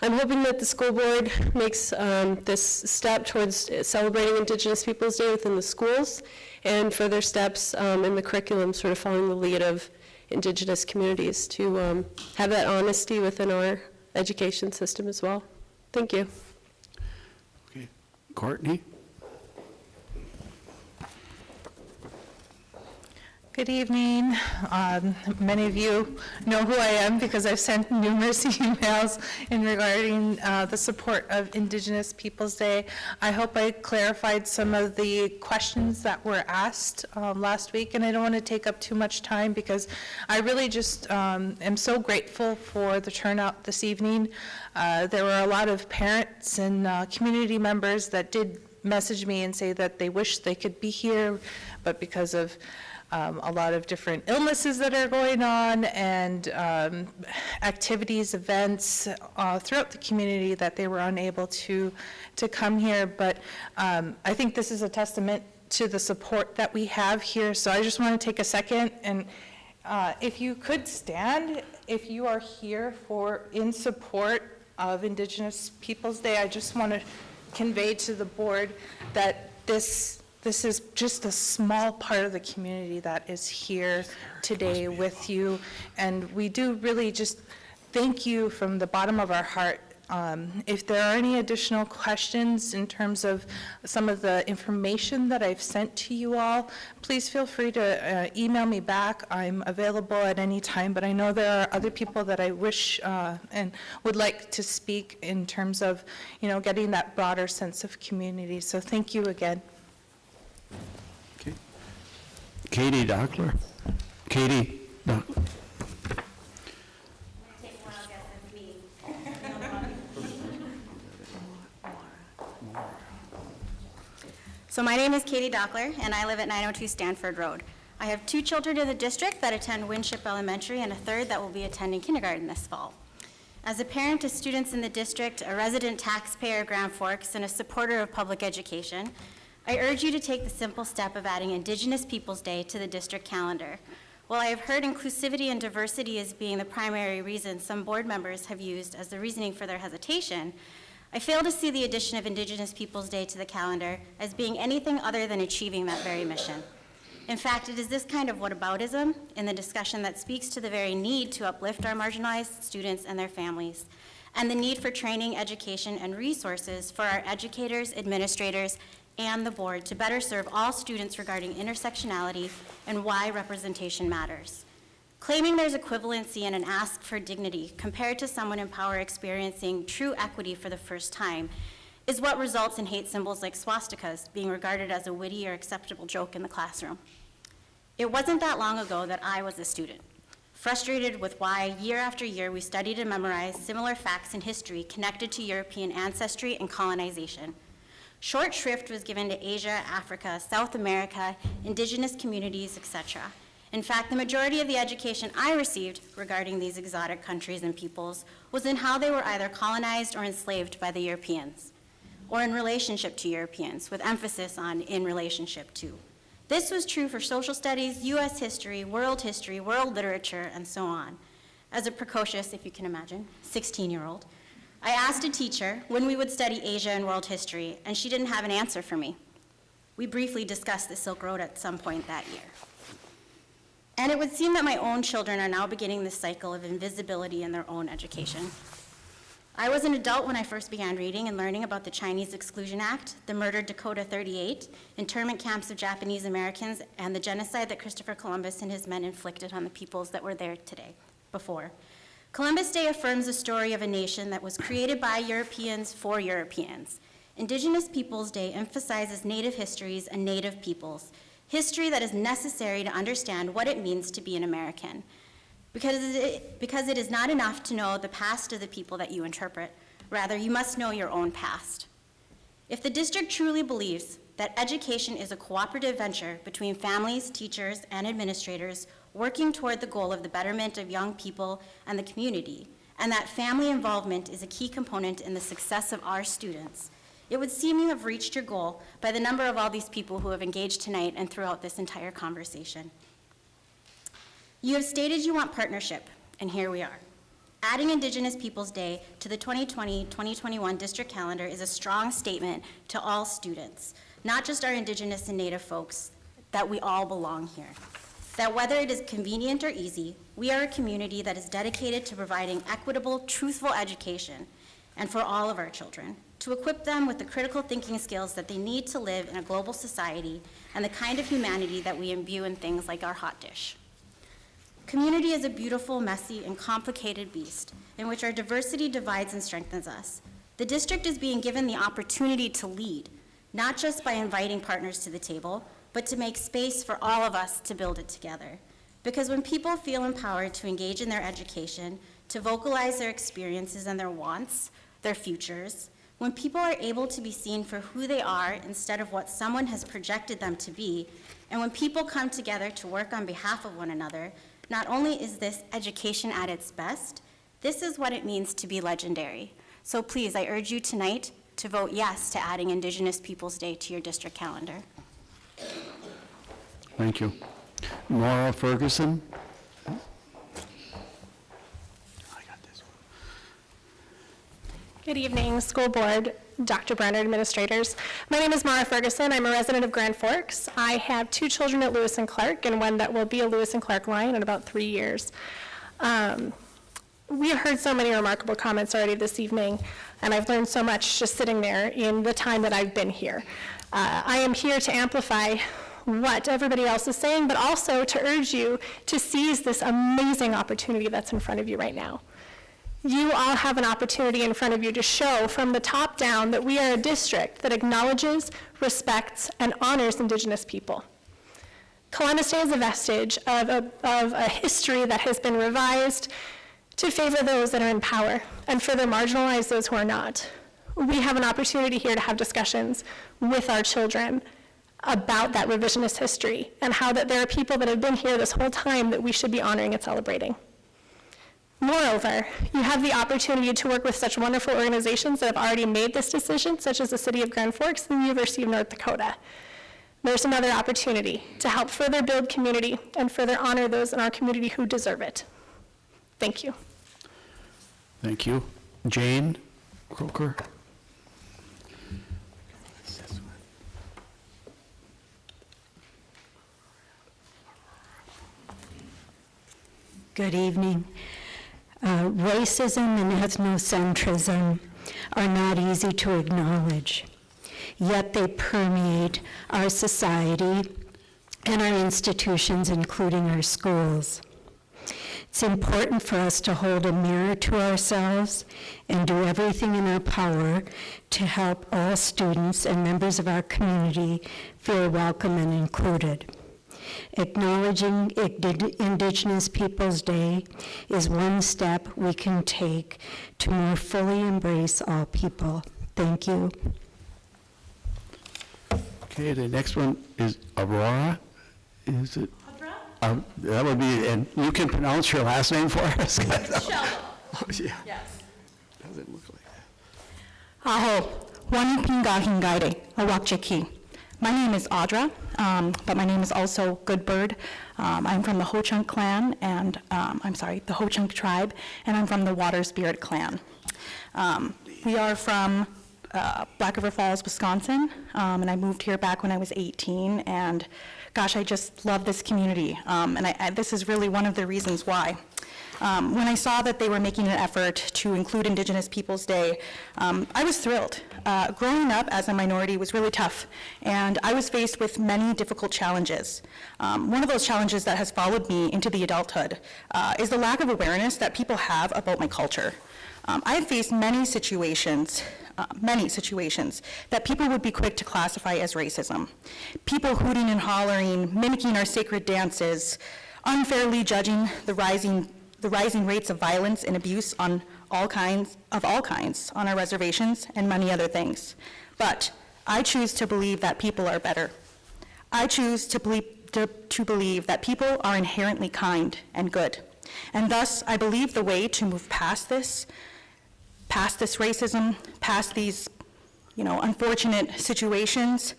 I'm hoping that the school board makes this step towards celebrating Indigenous Peoples Day within the schools and further steps in the curriculum sort of following the lead of Indigenous communities to have that honesty within our education system as well. Thank you. Okay, Courtney? Good evening. Many of you know who I am because I've sent numerous emails in regarding the support of Indigenous Peoples Day. I hope I clarified some of the questions that were asked last week, and I don't want to take up too much time because I really just am so grateful for the turnout this evening. There were a lot of parents and community members that did message me and say that they wish they could be here, but because of a lot of different illnesses that are going on and activities, events throughout the community that they were unable to come here. But I think this is a testament to the support that we have here. So I just want to take a second and if you could stand, if you are here in support of Indigenous Peoples Day, I just want to convey to the board that this is just a small part of the community that is here today with you. And we do really just thank you from the bottom of our heart. If there are any additional questions in terms of some of the information that I've sent to you all, please feel free to email me back. I'm available at any time, but I know there are other people that I wish and would like to speak in terms of, getting that broader sense of community. So thank you again. Okay. Katie Dockler. Katie Dockler. So my name is Katie Dockler, and I live at 902 Stanford Road. I have 2 children in the district that attend Winship Elementary and a third that will be attending kindergarten this fall. As a parent of students in the district, a resident taxpayer of Grand Forks, and a supporter of public education, I urge you to take the simple step of adding Indigenous Peoples Day to the district calendar. While I have heard inclusivity and diversity as being the primary reason some board members have used as the reasoning for their hesitation, I fail to see the addition of Indigenous Peoples Day to the calendar as being anything other than achieving that very mission. In fact, it is this kind of whataboutism in the discussion that speaks to the very need to uplift our marginalized students and their families, and the need for training, education, and resources for our educators, administrators, and the board to better serve all students regarding intersectionality and why representation matters. Claiming there's equivalency in an ask for dignity compared to someone in power experiencing true equity for the first time is what results in hate symbols like swastikas being regarded as a witty or acceptable joke in the classroom. It wasn't that long ago that I was a student, frustrated with why year after year we studied and memorized similar facts in history connected to European ancestry and colonization. Short shrift was given to Asia, Africa, South America, indigenous communities, etc. In fact, the majority of the education I received regarding these exotic countries and peoples was in how they were either colonized or enslaved by the Europeans, or in relationship to Europeans, with emphasis on in relationship to. This was true for social studies, US history, world literature, and so on. As a precocious, if you can imagine, 16-year-old, I asked a teacher when we would study Asia and world history, and she didn't have an answer for me. We briefly discussed the Silk Road at some point that year. And it would seem that my own children are now beginning this cycle of invisibility in their own education. I was an adult when I first began reading and learning about the Chinese Exclusion Act, the murdered Dakota 38, internment camps of Japanese Americans, and the genocide that Christopher Columbus and his men inflicted on the peoples that were there before. Columbus Day affirms the story of a nation that was created by Europeans for Europeans. Indigenous Peoples Day emphasizes Native histories and Native peoples, history that is necessary to understand what it means to be an American. Because it is not enough to know the past of the people that you interpret. Rather, you must know your own past. If the district truly believes that education is a cooperative venture between families, teachers, and administrators working toward the goal of the betterment of young people and the community, and that family involvement is a key component in the success of our students, it would seem you have reached your goal by the number of all these people who have engaged tonight and throughout this entire conversation. You have stated you want partnership, and here we are. Adding Indigenous Peoples Day to the 2020-2021 district calendar is a strong statement to all students, not just our Indigenous and Native folks, that we all belong here. That whether it is convenient or easy, we are a community that is dedicated to providing equitable, truthful education, and for all of our children, to equip them with the critical thinking skills that they need to live in a global society and the kind of humanity that we imbue in things like our hot dish. Community is a beautiful, messy, and complicated beast in which our diversity divides and strengthens us. The district is being given the opportunity to lead, not just by inviting partners to the table, but to make space for all of us to build it together. Because when people feel empowered to engage in their education, to vocalize their experiences and their wants, their futures, When people are able to be seen for who they are instead of what someone has projected them to be, and when people come together to work on behalf of one another, not only is this education at its best, this is what it means to be legendary. So please, I urge you tonight to vote yes to adding Indigenous Peoples Day to your district calendar. Thank you. Maura Ferguson? Good evening, school board, Dr. Brenner, administrators. My name is Mara Ferguson. I'm a resident of Grand Forks. I have 2 children at Lewis and Clark and one that will be a Lewis and Clark Lion in about 3 years. We have heard so many remarkable comments already this evening, and I've learned so much just sitting there in the time that I've been here. I am here to amplify what everybody else is saying, but also to urge you to seize this amazing opportunity that's in front of you right now. You all have an opportunity in front of you to show from the top down that we are a district that acknowledges, respects, and honors Indigenous people. Columbus Day is a vestige of a history that has been revised to favor those that are in power and further marginalize those who are not. We have an opportunity here to have discussions with our children about that revisionist history and how that there are people that have been here this whole time that we should be honoring and celebrating. Moreover, you have the opportunity to work with such wonderful organizations that have already made this decision, such as the City of Grand Forks and the University of North Dakota. There's another opportunity to help further build community and further honor those in our community who deserve it. Thank you. Thank you. Jane Croker? Good evening. Racism and ethnocentrism are not easy to acknowledge, yet they permeate our society and our institutions, including our schools. It's important for us to hold a mirror to ourselves and do everything in our power to help all students and members of our community feel welcome and included. Acknowledging Indigenous Peoples Day is one step we can take to more fully embrace all people. Thank you. Okay, the next one is Aurora. Is it? That would be, and you can pronounce your last name for us? Oh, yeah. Yes. Doesn't look like Aho, wani pinga hingaire, awakcheki. My name is Audra, but my name is also Good Bird. I'm from the Ho-Chunk clan, and the Ho-Chunk tribe, and I'm from the Water Spirit clan. We are from Black River Falls, Wisconsin, and I moved here back when I was 18, and gosh, I just love this community, and this is really one of the reasons why. When I saw that they were making an effort to include Indigenous Peoples Day, I was thrilled. Growing up as a minority was really tough, and I was faced with many difficult challenges. One of those challenges that has followed me into the adulthood is the lack of awareness that people have about my culture. I have faced many situations that people would be quick to classify as racism. People hooting and hollering, mimicking our sacred dances, unfairly judging the rising rates of violence and abuse on all kinds on our reservations, and many other things. But I choose to believe that people are better. I choose to believe that people are inherently kind and good. And thus, I believe the way to move past this racism, past these unfortunate situations,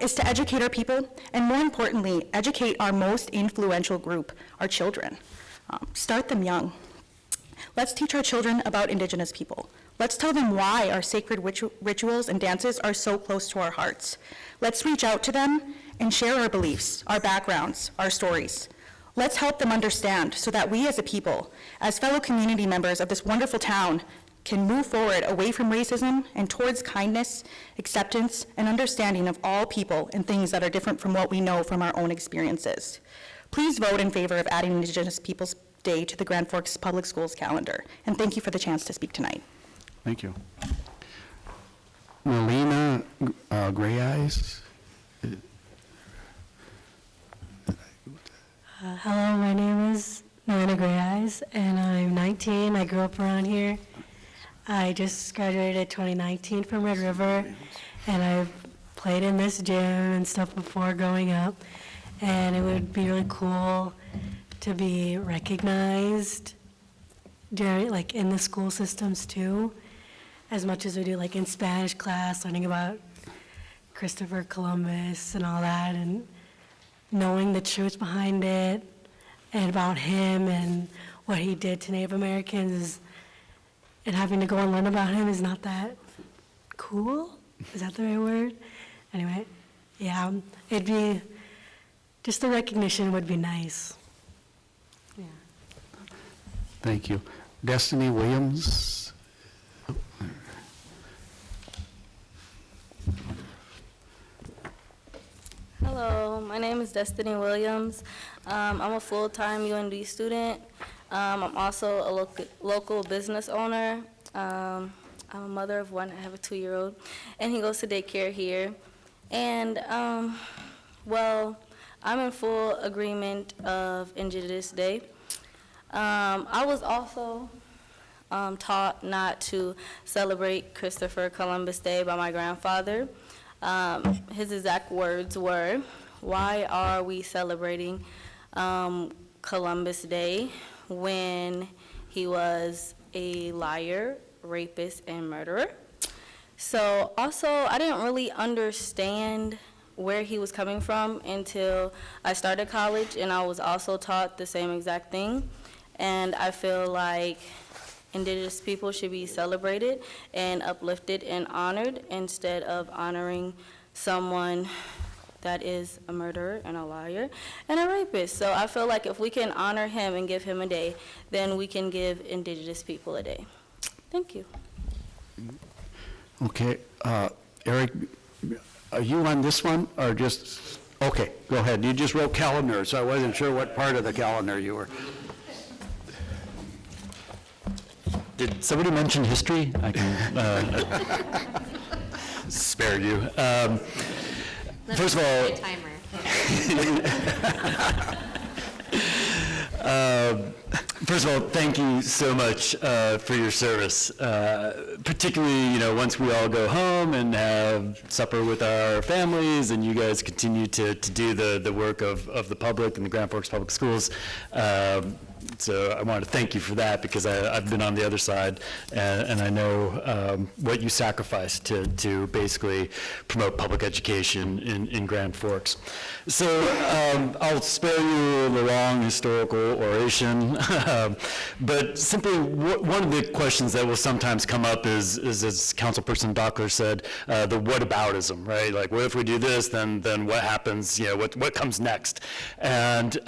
is to educate our people, and more importantly, educate our most influential group, our children. Start them young. Let's teach our children about Indigenous people. Let's tell them why our sacred rituals and dances are so close to our hearts. Let's reach out to them and share our beliefs, our backgrounds, our stories. Let's help them understand so that we as a people, as fellow community members of this wonderful town, can move forward away from racism and towards kindness, acceptance, and understanding of all people and things that are different from what we know from our own experiences. Please vote in favor of adding Indigenous Peoples Day to the Grand Forks Public Schools calendar, and thank you for the chance to speak tonight. Thank you. Melina Gray Eyes. Hello, my name is Melina Gray Eyes, and I'm 19. I grew up around here. I just graduated 2019 from Red River, and I've played in this gym and stuff before growing up, and it would be really cool to be recognized during, like, in the school systems too, as much as we do, like, in Spanish class, learning about Christopher Columbus and all that, and knowing the truth behind it, and about him and what he did to Native Americans, and having to go and learn about him is not that cool. Is that the right word? Anyway, yeah, it'd be, just the recognition would be nice. Yeah. Thank you. Destiny Williams. Hello, my name is Destiny Williams. I'm a full-time UND student. I'm also a local business owner. I'm a mother of one. I have a 2-year-old, and he goes to daycare here. And, well, I'm in full agreement of Indigenous Day. I was also taught not to celebrate Christopher Columbus Day by my grandfather. His exact words were, "Why are we celebrating Columbus Day when he was a liar, rapist, and murderer?" So also, I didn't really understand where he was coming from until I started college, and I was also taught the same exact thing. And I feel like Indigenous people should be celebrated and uplifted and honored instead of honoring someone that is a murderer and a liar and a rapist. So I feel like if we can honor him and give him a day, then we can give Indigenous people a day. Thank you. Okay, Eric, are you on this one, or just, okay, go ahead. You just wrote calendar, so I wasn't sure what part of the calendar you were. Did somebody mention history? I can spare you. First of all, first of all, thank you so much for your service. Particularly, once we all go home and have supper with our families, and you guys continue to do the work of the public and the Grand Forks Public Schools. So I wanted to thank you for that, because I've been on the other side, and I know what you sacrifice to basically promote public education in Grand Forks. So I'll spare you the long historical oration, but simply one of the questions that will sometimes come up is as Councilperson Dockler said, the whataboutism, right? Like, what if we do this, then what happens, what comes next? And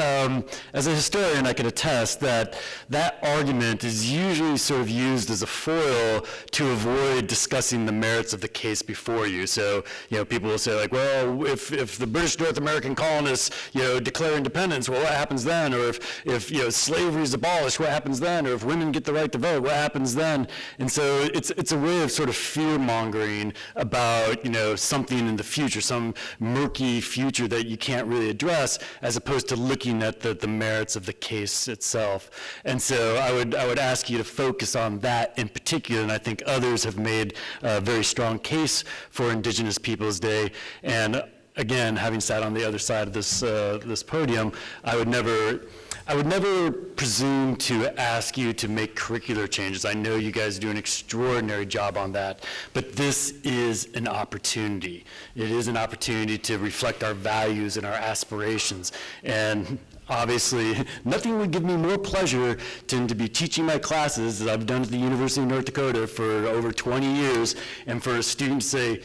as a historian, I can attest that argument is usually sort of used as a foil to avoid discussing the merits of the case before you. So, people will say, like, well, if the British North American colonists, declare independence, well, what happens then? Or if slavery is abolished, what happens then? Or if women get the right to vote, what happens then? And so it's a way of sort of fear-mongering about, something in the future, some murky future that you can't really address, as opposed to looking at the merits of the case itself. And so I would ask you to focus on that in particular, and I think others have made a very strong case for Indigenous Peoples Day. And again, having sat on the other side of this podium, I would never presume to ask you to make curricular changes. I know you guys do an extraordinary job on that, but this is an opportunity. It is an opportunity to reflect our values and our aspirations. And obviously, nothing would give me more pleasure than to be teaching my classes, as I've done at the University of North Dakota for over 20 years, and for a student to say,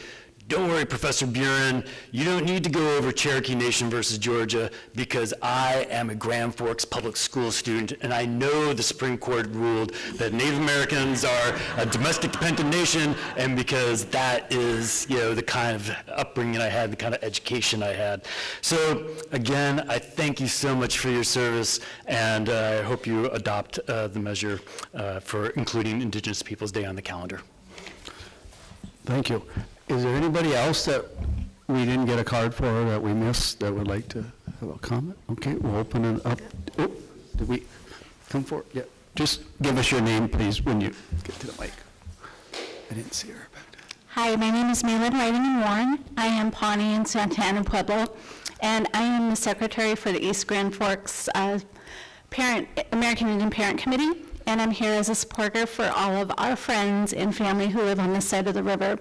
"Don't worry, Professor Buren, you don't need to go over Cherokee Nation versus Georgia, because I am a Grand Forks public school student, and I know the Supreme Court ruled that Native Americans are a domestic dependent nation, and because that is, the kind of upbringing I had, the kind of education I had." So again, I thank you so much for your service, and I hope you adopt the measure for including Indigenous Peoples Day on the calendar. Thank you. Is there anybody else that we didn't get a card for or that we missed that would like to have a comment? Okay, we'll open it up. Oh, did we come forward? Yeah. Just give us your name, please, when you get to the mic. I didn't see her. Hi, my name is Malin Whiting and Warren. I am Pawnee in Santa Ana Pueblo, and I am the secretary for the East Grand Forks American Indian Parent Committee, and I'm here as a supporter for all of our friends and family who live on this side of the river.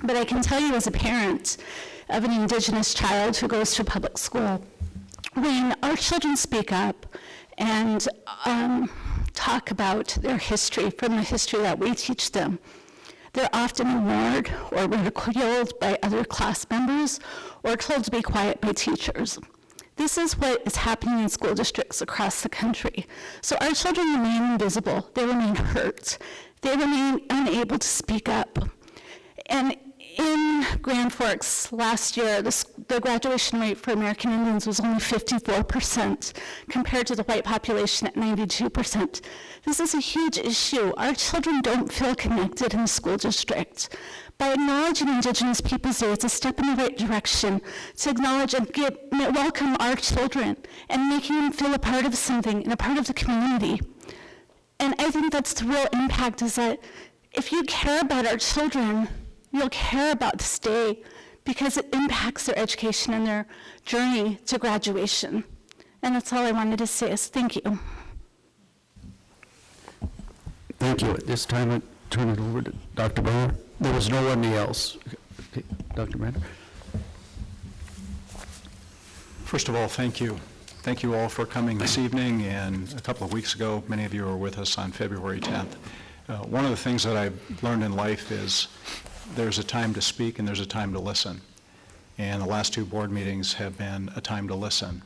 But I can tell you as a parent of an Indigenous child who goes to public school, when our children speak up and talk about their history from the history that we teach them, they're often ignored or ridiculed by other class members or told to be quiet by teachers. This is what is happening in school districts across the country. So our children remain invisible, they remain hurt, they remain unable to speak up. And in Grand Forks last year, the graduation rate for American Indians was only 54% compared to the white population at 92%. This is a huge issue. Our children don't feel connected in the school district. By acknowledging Indigenous Peoples Day, it's a step in the right direction to acknowledge and welcome our children and making them feel a part of something and a part of the community. And I think that's the real impact, is that if you care about our children, you'll care about this day because it impacts their education and their journey to graduation. And that's all I wanted to say is thank you. Thank you. At this time, I turn it over to Dr. Brewer. There was no one else. Okay, Dr. Brander. First of all, thank you. Thank you all for coming this evening, and a couple of weeks ago, many of you were with us on February 10th. One of the things that I've learned in life is there's a time to speak and there's a time to listen. And the last two board meetings have been a time to listen.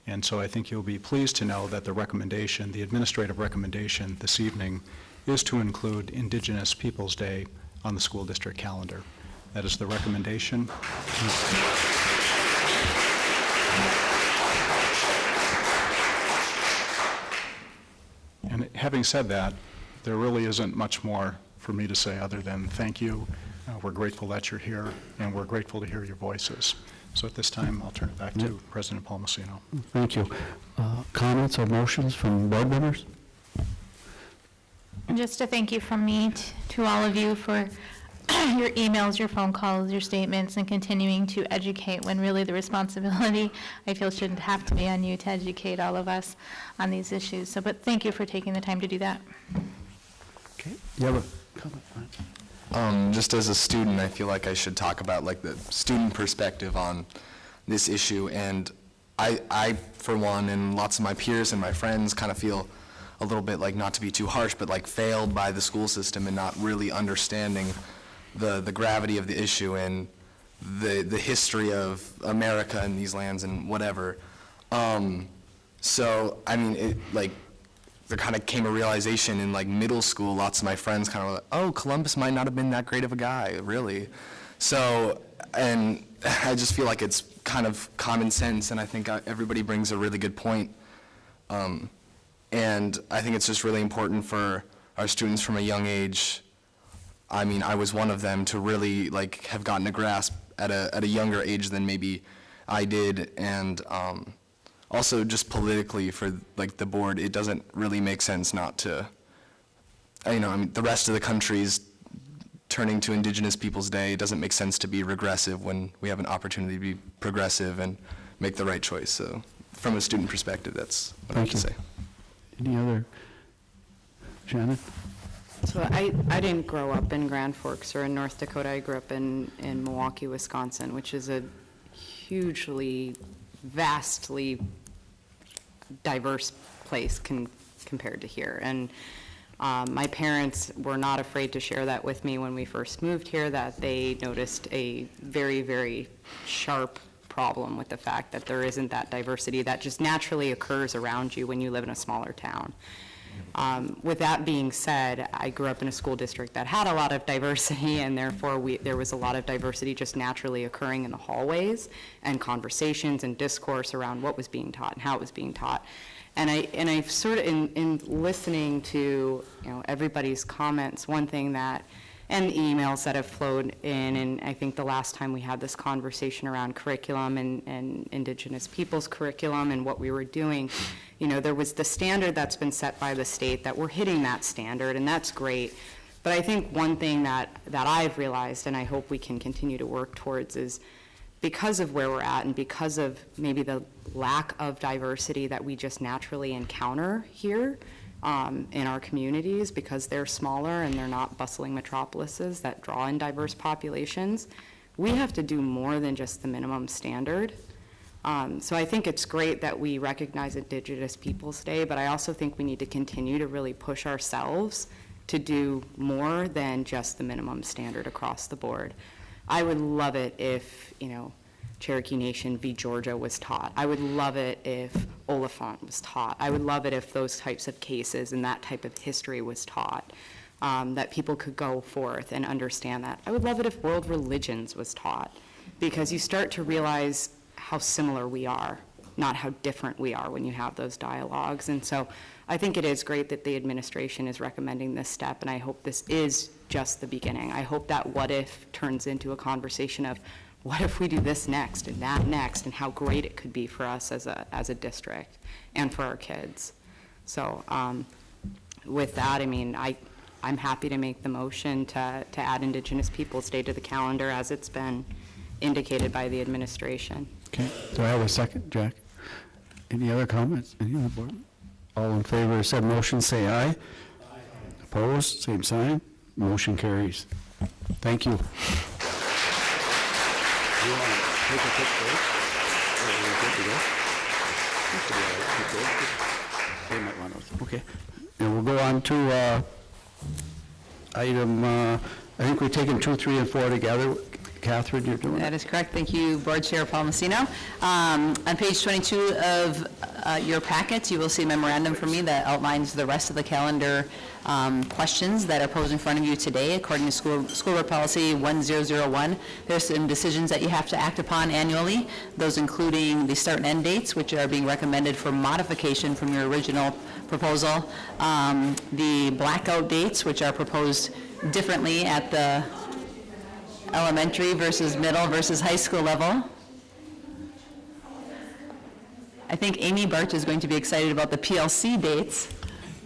And so I think you'll be pleased to know that the recommendation, the administrative recommendation this evening, is to include Indigenous Peoples Day on the school district calendar. That is the recommendation. And having said that, there really isn't much more for me to say other than thank you. We're grateful that you're here, and we're grateful to hear your voices. So at this time, I'll turn it back to President Palmasino. Thank you. Comments or motions from board members? And just a thank you from me to all of you for your emails, your phone calls, your statements, and continuing to educate when really the responsibility, I feel, shouldn't have to be on you to educate all of us on these issues. So, but thank you for taking the time to do that. Okay. You have a comment? Just as a student, I feel like I should talk about like the student perspective on this issue. And I, for one, and lots of my peers and my friends kind of feel a little bit like, not to be too harsh, but like failed by the school system and not really understanding the gravity of the issue and the history of America and these lands and whatever. So, I mean, it, like, there kind of came a realization in like middle school, lots of my friends kind of were like, oh, Columbus might not have been that great of a guy, really. So, and I just feel like it's kind of common sense, and I think everybody brings a really good point. And I think it's just really important for our students from a young age, I mean, I was one of them, to really like have gotten a grasp at a younger age than maybe I did. And also just politically for like the board, it doesn't really make sense not to, you know, I mean, the rest of the country's turning to Indigenous Peoples Day. It doesn't make sense to be regressive when we have an opportunity to be progressive and make the right choice. So from a student perspective, that's what I have to say. Any other? Shannon? So I didn't grow up in Grand Forks or in North Dakota. I grew up in Milwaukee, Wisconsin, which is a hugely, vastly diverse place compared to here. And my parents were not afraid to share that with me when we first moved here, that they noticed a very, very sharp problem with the fact that there isn't that diversity that just naturally occurs around you when you live in a smaller town. With that being said, I grew up in a school district that had a lot of diversity, and therefore there was a lot of diversity just naturally occurring in the hallways and conversations and discourse around what was being taught and how it was being taught. And I've sort of, in listening to everybody's comments, one thing that, and the emails that have flowed in, and I think the last time we had this conversation around curriculum and Indigenous Peoples curriculum and what we were doing, there was the standard that's been set by the state that we're hitting that standard, and that's great. But I think one thing that I've realized, and I hope we can continue to work towards, is because of where we're at and because of maybe the lack of diversity that we just naturally encounter here in our communities, because they're smaller and they're not bustling metropolises that draw in diverse populations, we have to do more than just the minimum standard. So I think it's great that we recognize Indigenous Peoples Day, but I also think we need to continue to really push ourselves to do more than just the minimum standard across the board. I would love it if, Cherokee Nation v. Georgia was taught. I would love it if Oliphant was taught. I would love it if those types of cases and that type of history was taught, that people could go forth and understand that. I would love it if world religions was taught, because you start to realize how similar we are, not how different we are when you have those dialogues. And so I think it is great that the administration is recommending this step, and I hope this is just the beginning. I hope that what if turns into a conversation of what if we do this next and that next, and how great it could be for us as a district and for our kids. So with that, I mean, I'm happy to make the motion to add Indigenous Peoples Day to the calendar as it's been indicated by the administration. Okay, do I have a second, Jack? Any other comments? Any other board? All in favor of said motion, say aye. Aye. Opposed, same sign. Motion carries. Thank you. You want to take a quick break? Or are we good to go? They might want to. Okay. And we'll go on to item, I think we're taking 2, 3, and 4 together. Catherine, you're doing it. That is correct. Thank you, Board Chair Palmasino. On page 22 of your packets, you will see a memorandum from me that outlines the rest of the calendar questions that are posed in front of you today. According to School Board Policy 1001, there's some decisions that you have to act upon annually, those including the start and end dates, which are being recommended for modification from your original proposal, the blackout dates, which are proposed differently at the elementary versus middle versus high school level. I think Amy Birch is going to be excited about the PLC dates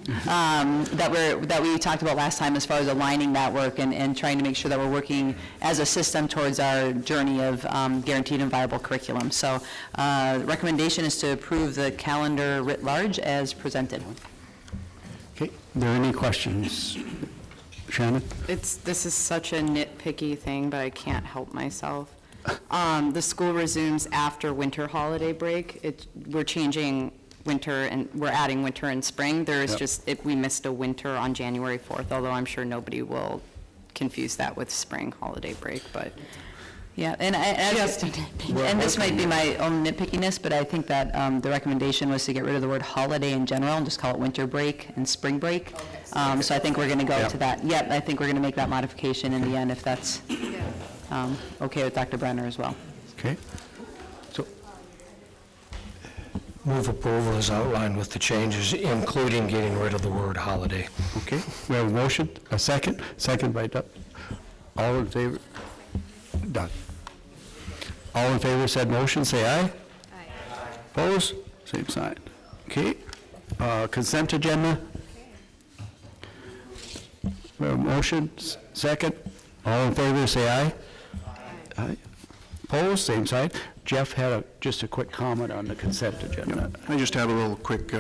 that we talked about last time, as far as aligning that work and trying to make sure that we're working as a system towards our journey of guaranteed and viable curriculum. So the recommendation is to approve the calendar writ large as presented. Okay, are there any questions? Shannon? This is such a nitpicky thing, but I can't help myself. The school resumes after winter holiday break. We're changing winter, and we're adding winter and spring. There is we missed a winter on January 4th, although I'm sure nobody will confuse that with spring holiday break, but yeah. And and this might be my own nitpickiness, but I think that the recommendation was to get rid of the word holiday in general and just call it winter break and spring break. So I think we're going to go to that. Yep, I think we're going to make that modification in the end, if that's okay with Dr. Brenner as well. Okay. So move approval as outlined with the changes, including getting rid of the word holiday. Okay, we have a motion, a second by Doug. All in favor? Done. All in favor of said motion, say aye. Aye. Opposed? Same sign. Okay. Consent agenda. We have a motion, second. All in favor, say aye. Aye. Opposed? Same sign. Jeff had just a quick comment on the consent agenda. I just have a little quick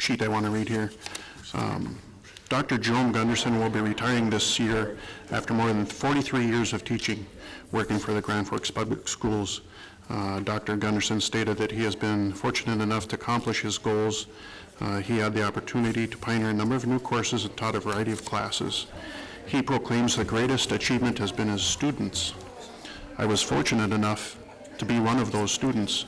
sheet I want to read here. Dr. Jerome Gunderson will be retiring this year after more than 43 years of teaching, working for the Grand Forks Public Schools. Dr. Gunderson stated that he has been fortunate enough to accomplish his goals. He had the opportunity to pioneer a number of new courses and taught a variety of classes. He proclaims the greatest achievement has been his students. I was fortunate enough to be one of those students.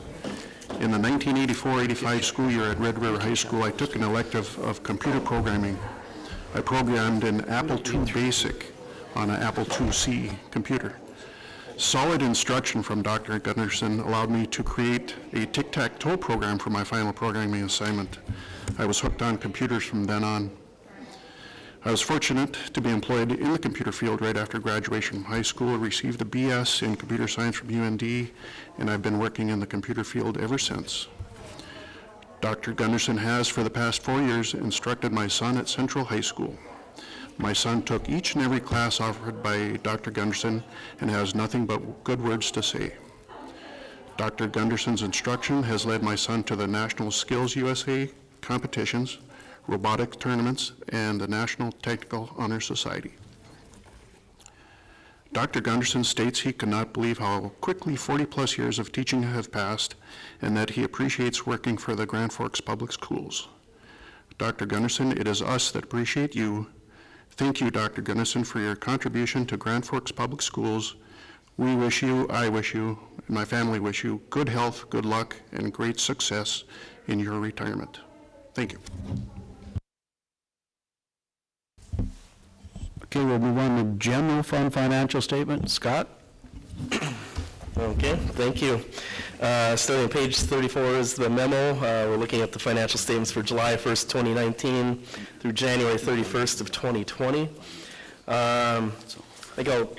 In the 1984-85 school year at Red River High School, I took an elective of computer programming. I programmed an Apple II Basic on an Apple IIc computer. Solid instruction from Dr. Gunderson allowed me to create a tic-tac-toe program for my final programming assignment. I was hooked on computers from then on. I was fortunate to be employed in the computer field right after graduation from high school, received a BS in computer science from UND, and I've been working in the computer field ever since. Dr. Gunderson has, for the past 4 years, instructed my son at Central High School. My son took each and every class offered by Dr. Gunderson and has nothing but good words to say. Dr. Gunderson's instruction has led my son to the National Skills USA competitions, robotics tournaments, and the National Technical Honor Society. Dr. Gunderson states he cannot believe how quickly 40-plus years of teaching have passed and that he appreciates working for the Grand Forks Public Schools. Dr. Gunderson, it is us that appreciate you. Thank you, Dr. Gunderson, for your contribution to Grand Forks Public Schools. We wish you, I wish you, and my family wish you good health, good luck, and great success in your retirement. Thank you. Okay, we'll move on to general fund financial statement. Scott? Okay, thank you. Starting on page 34 is the memo. We're looking at the financial statements for July 1st, 2019 through January 31st of 2020. I think I'll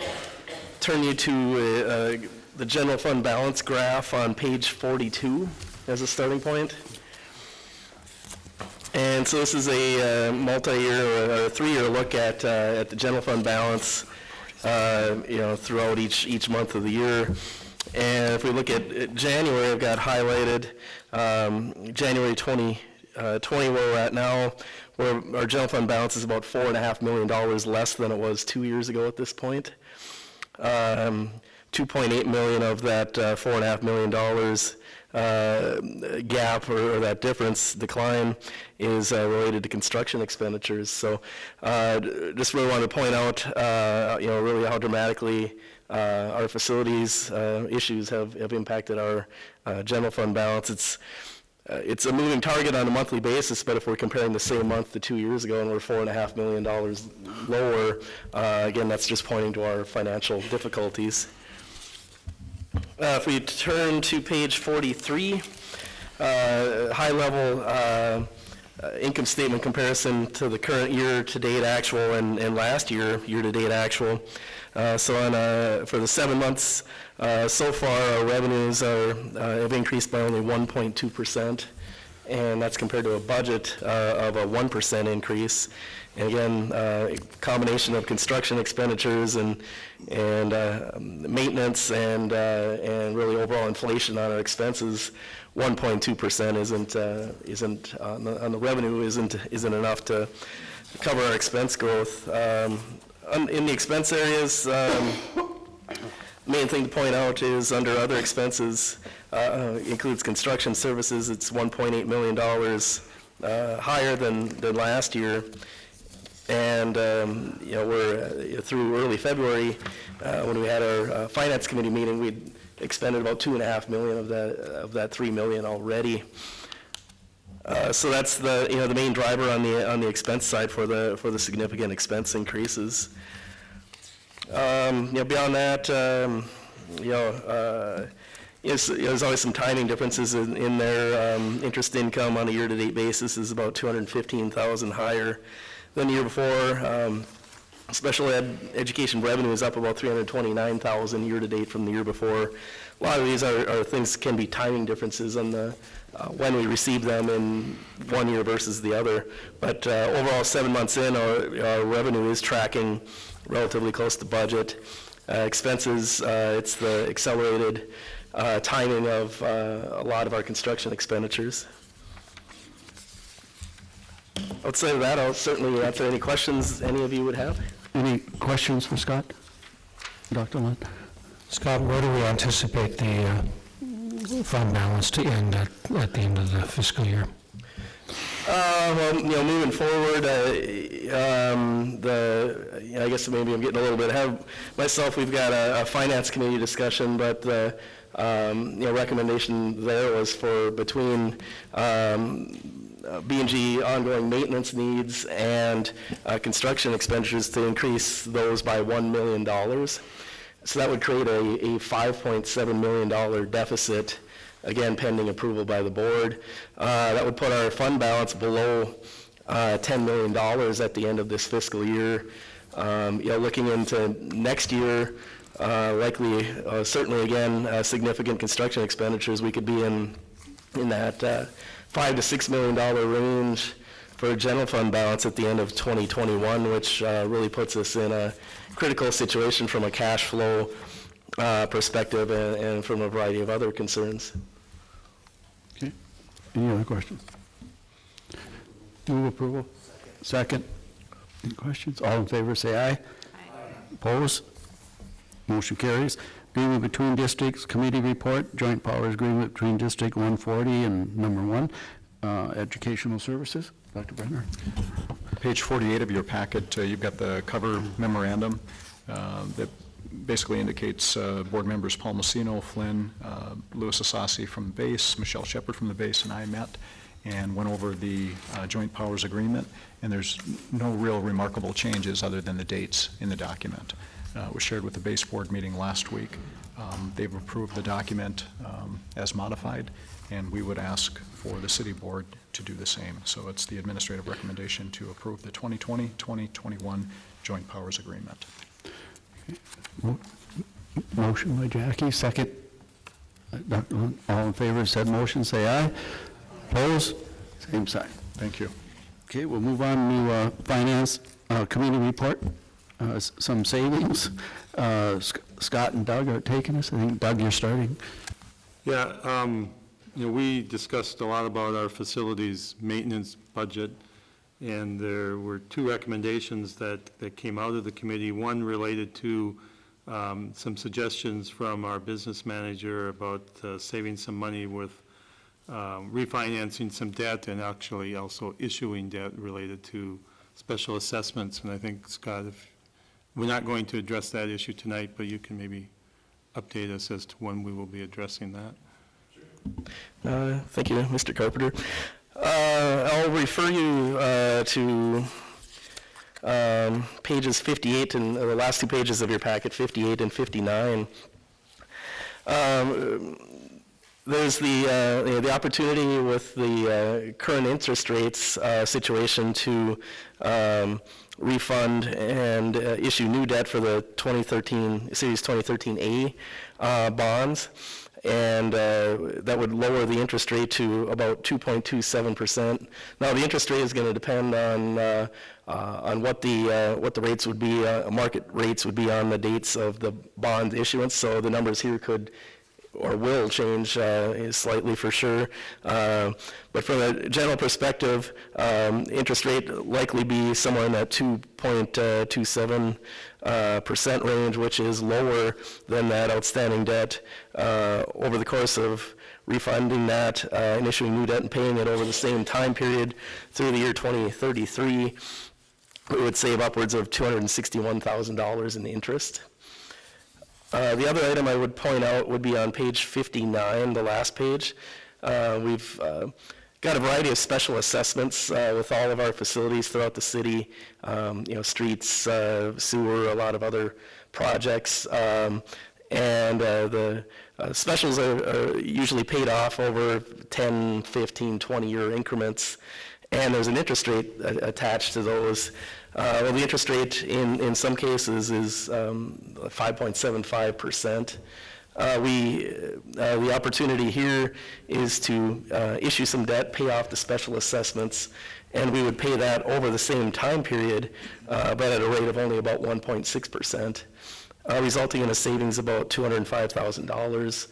turn you to the general fund balance graph on page 42 as a starting point. And so this is a multi-year or a 3-year look at the general fund balance, throughout each month of the year. And if we look at January, I've got highlighted January 2020, where we're at now, where our general fund balance is about $4.5 million less than it was 2 years ago at this point. 2.8 million of that $4.5 million gap or that difference decline is related to construction expenditures. So just really wanted to point out, really how dramatically our facilities issues have impacted our general fund balance. It's a moving target on a monthly basis, but if we're comparing the same month to 2 years ago and we're $4.5 million lower, again, that's just pointing to our financial difficulties. If we turn to page 43, high-level income statement comparison to the current year-to-date actual and last year-to-date actual. For the 7 months so far, our revenues have increased by only 1.2%, and that's compared to a budget of a 1% increase. And again, a combination of construction expenditures and maintenance and really overall inflation on our expenses, 1.2% isn't on the revenue isn't enough to cover our expense growth. In the expense areas, main thing to point out is under other expenses, includes construction services. It's $1.8 million higher than last year. And we're through early February, when we had our finance committee meeting, we'd expended about $2.5 million of that $3 million already. So that's the main driver on the expense side for the significant expense increases. Beyond that, there's always some timing differences in there. Interest income on a year-to-date basis is about $215,000 higher than the year before. Special education revenue is up about $329,000 year-to-date from the year before. A lot of these are things can be timing differences on the when we receive them in one year versus the other. But overall, 7 months in, our revenue is tracking relatively close to budget. Expenses, it's the accelerated timing of a lot of our construction expenditures. Outside of that, I'll certainly answer any questions any of you would have. Any questions for Scott? Dr. Lund? Scott, where do we anticipate the fund balance to end at the end of the fiscal year? Moving forward, I guess maybe I'm getting a little bit ahead of myself. We've got a finance committee discussion, but the recommendation there was for between B&G ongoing maintenance needs and construction expenditures to increase those by $1 million. So that would create a $5.7 million deficit, again, pending approval by the board. That would put our fund balance below $10 million at the end of this fiscal year. Looking into next year, likely, certainly again, significant construction expenditures, we could be in that $5 to $6 million range for a general fund balance at the end of 2021, which really puts us in a critical situation from a cash flow perspective and from a variety of other concerns. Okay. Any other questions? Move approval. Second. Any questions? All in favor, say aye. Aye. Opposed? Motion carries. Agreement between districts, committee report, joint powers agreement between District 140 and number 1, educational services. Dr. Brenner. Page 48 of your packet, you've got the cover memorandum that basically indicates board members Paul Messino, Flynn, Louis Asasi from the base, Michelle Shepard from the base, and I met and went over the joint powers agreement, and there's no real remarkable changes other than the dates in the document. It was shared with the base board meeting last week. They've approved the document as modified, and we would ask for the city board to do the same. So it's the administrative recommendation to approve the 2020-2021 joint powers agreement. Motion by Jackie, second. All in favor of said motion, say aye. Opposed? Same sign. Thank you. Okay, we'll move on to finance committee report. Some savings. Scott and Doug are taking us. I think, Doug, you're starting. Yeah, we discussed a lot about our facilities maintenance budget, and there were two recommendations that came out of the committee. One related to some suggestions from our business manager about saving some money with refinancing some debt and actually also issuing debt related to special assessments. And I think, Scott, if we're not going to address that issue tonight, but you can maybe update us as to when we will be addressing that. Thank you, Mr. Carpenter. I'll refer you to pages 58 and the last two pages of your packet, 58 and 59. There's the opportunity with the current interest rates situation to refund and issue new debt for the 2013 Series 2013A bonds, and that would lower the interest rate to about 2.27%. Now, the interest rate is going to depend on what the rates would be, market rates would be on the dates of the bond issuance. So the numbers here could or will change slightly for sure. But from a general perspective, interest rate likely be somewhere in that 2.27% range, which is lower than that outstanding debt. Over the course of refunding that and issuing new debt and paying it over the same time period through the year 2033, we would save upwards of $261,000 in interest. The other item I would point out would be on page 59, the last page. We've got a variety of special assessments with all of our facilities throughout the city, streets, sewer, a lot of other projects. And the specials are usually paid off over 10, 15, 20-year increments, and there's an interest rate attached to those. Well, the interest rate in some cases is 5.75%. The opportunity here is to issue some debt, pay off the special assessments, and we would pay that over the same time period, but at a rate of only about 1.6%, resulting in a savings of about $205,000.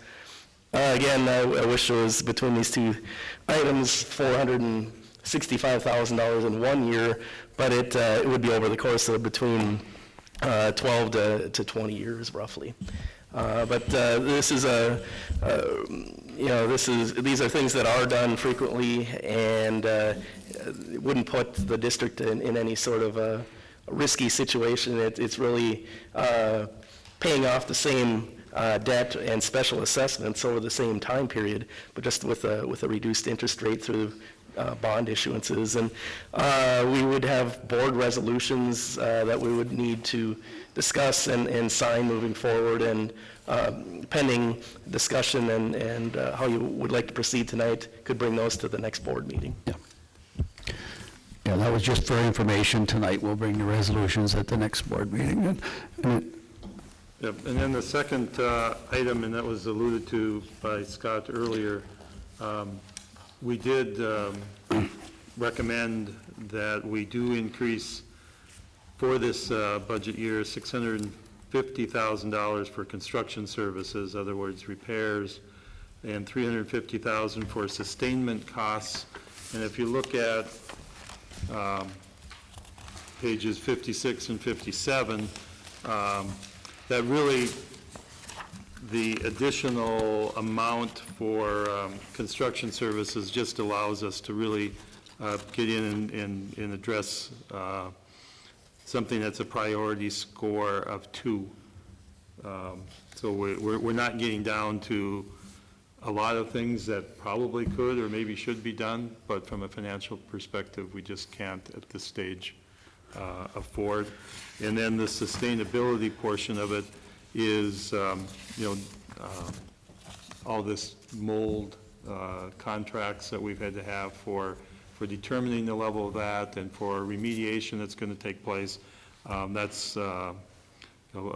Again, I wish there was, between these two items, $465,000 in 1 year, but it would be over the course of between 12 to 20 years, roughly. But this is these are things that are done frequently, and it wouldn't put the district in any sort of a risky situation. It's really paying off the same debt and special assessments over the same time period, but just with a reduced interest rate through bond issuances. And we would have board resolutions that we would need to discuss and sign moving forward, and pending discussion and how you would like to proceed tonight, could bring those to the next board meeting. Yeah, that was just for information tonight. We'll bring the resolutions at the next board meeting. Yep. And then the second item, and that was alluded to by Scott earlier, we did recommend that we do increase for this budget year $650,000 for construction services, in other words, repairs, and $350,000 for sustainment costs. And if you look at pages 56 and 57, that really, the additional amount for construction services just allows us to really get in and address something that's a priority score of 2. So we're not getting down to a lot of things that probably could or maybe should be done, but from a financial perspective, we just can't at this stage afford. And then the sustainability portion of it is, all this mold contracts that we've had to have for determining the level of that and for remediation that's going to take place. That's a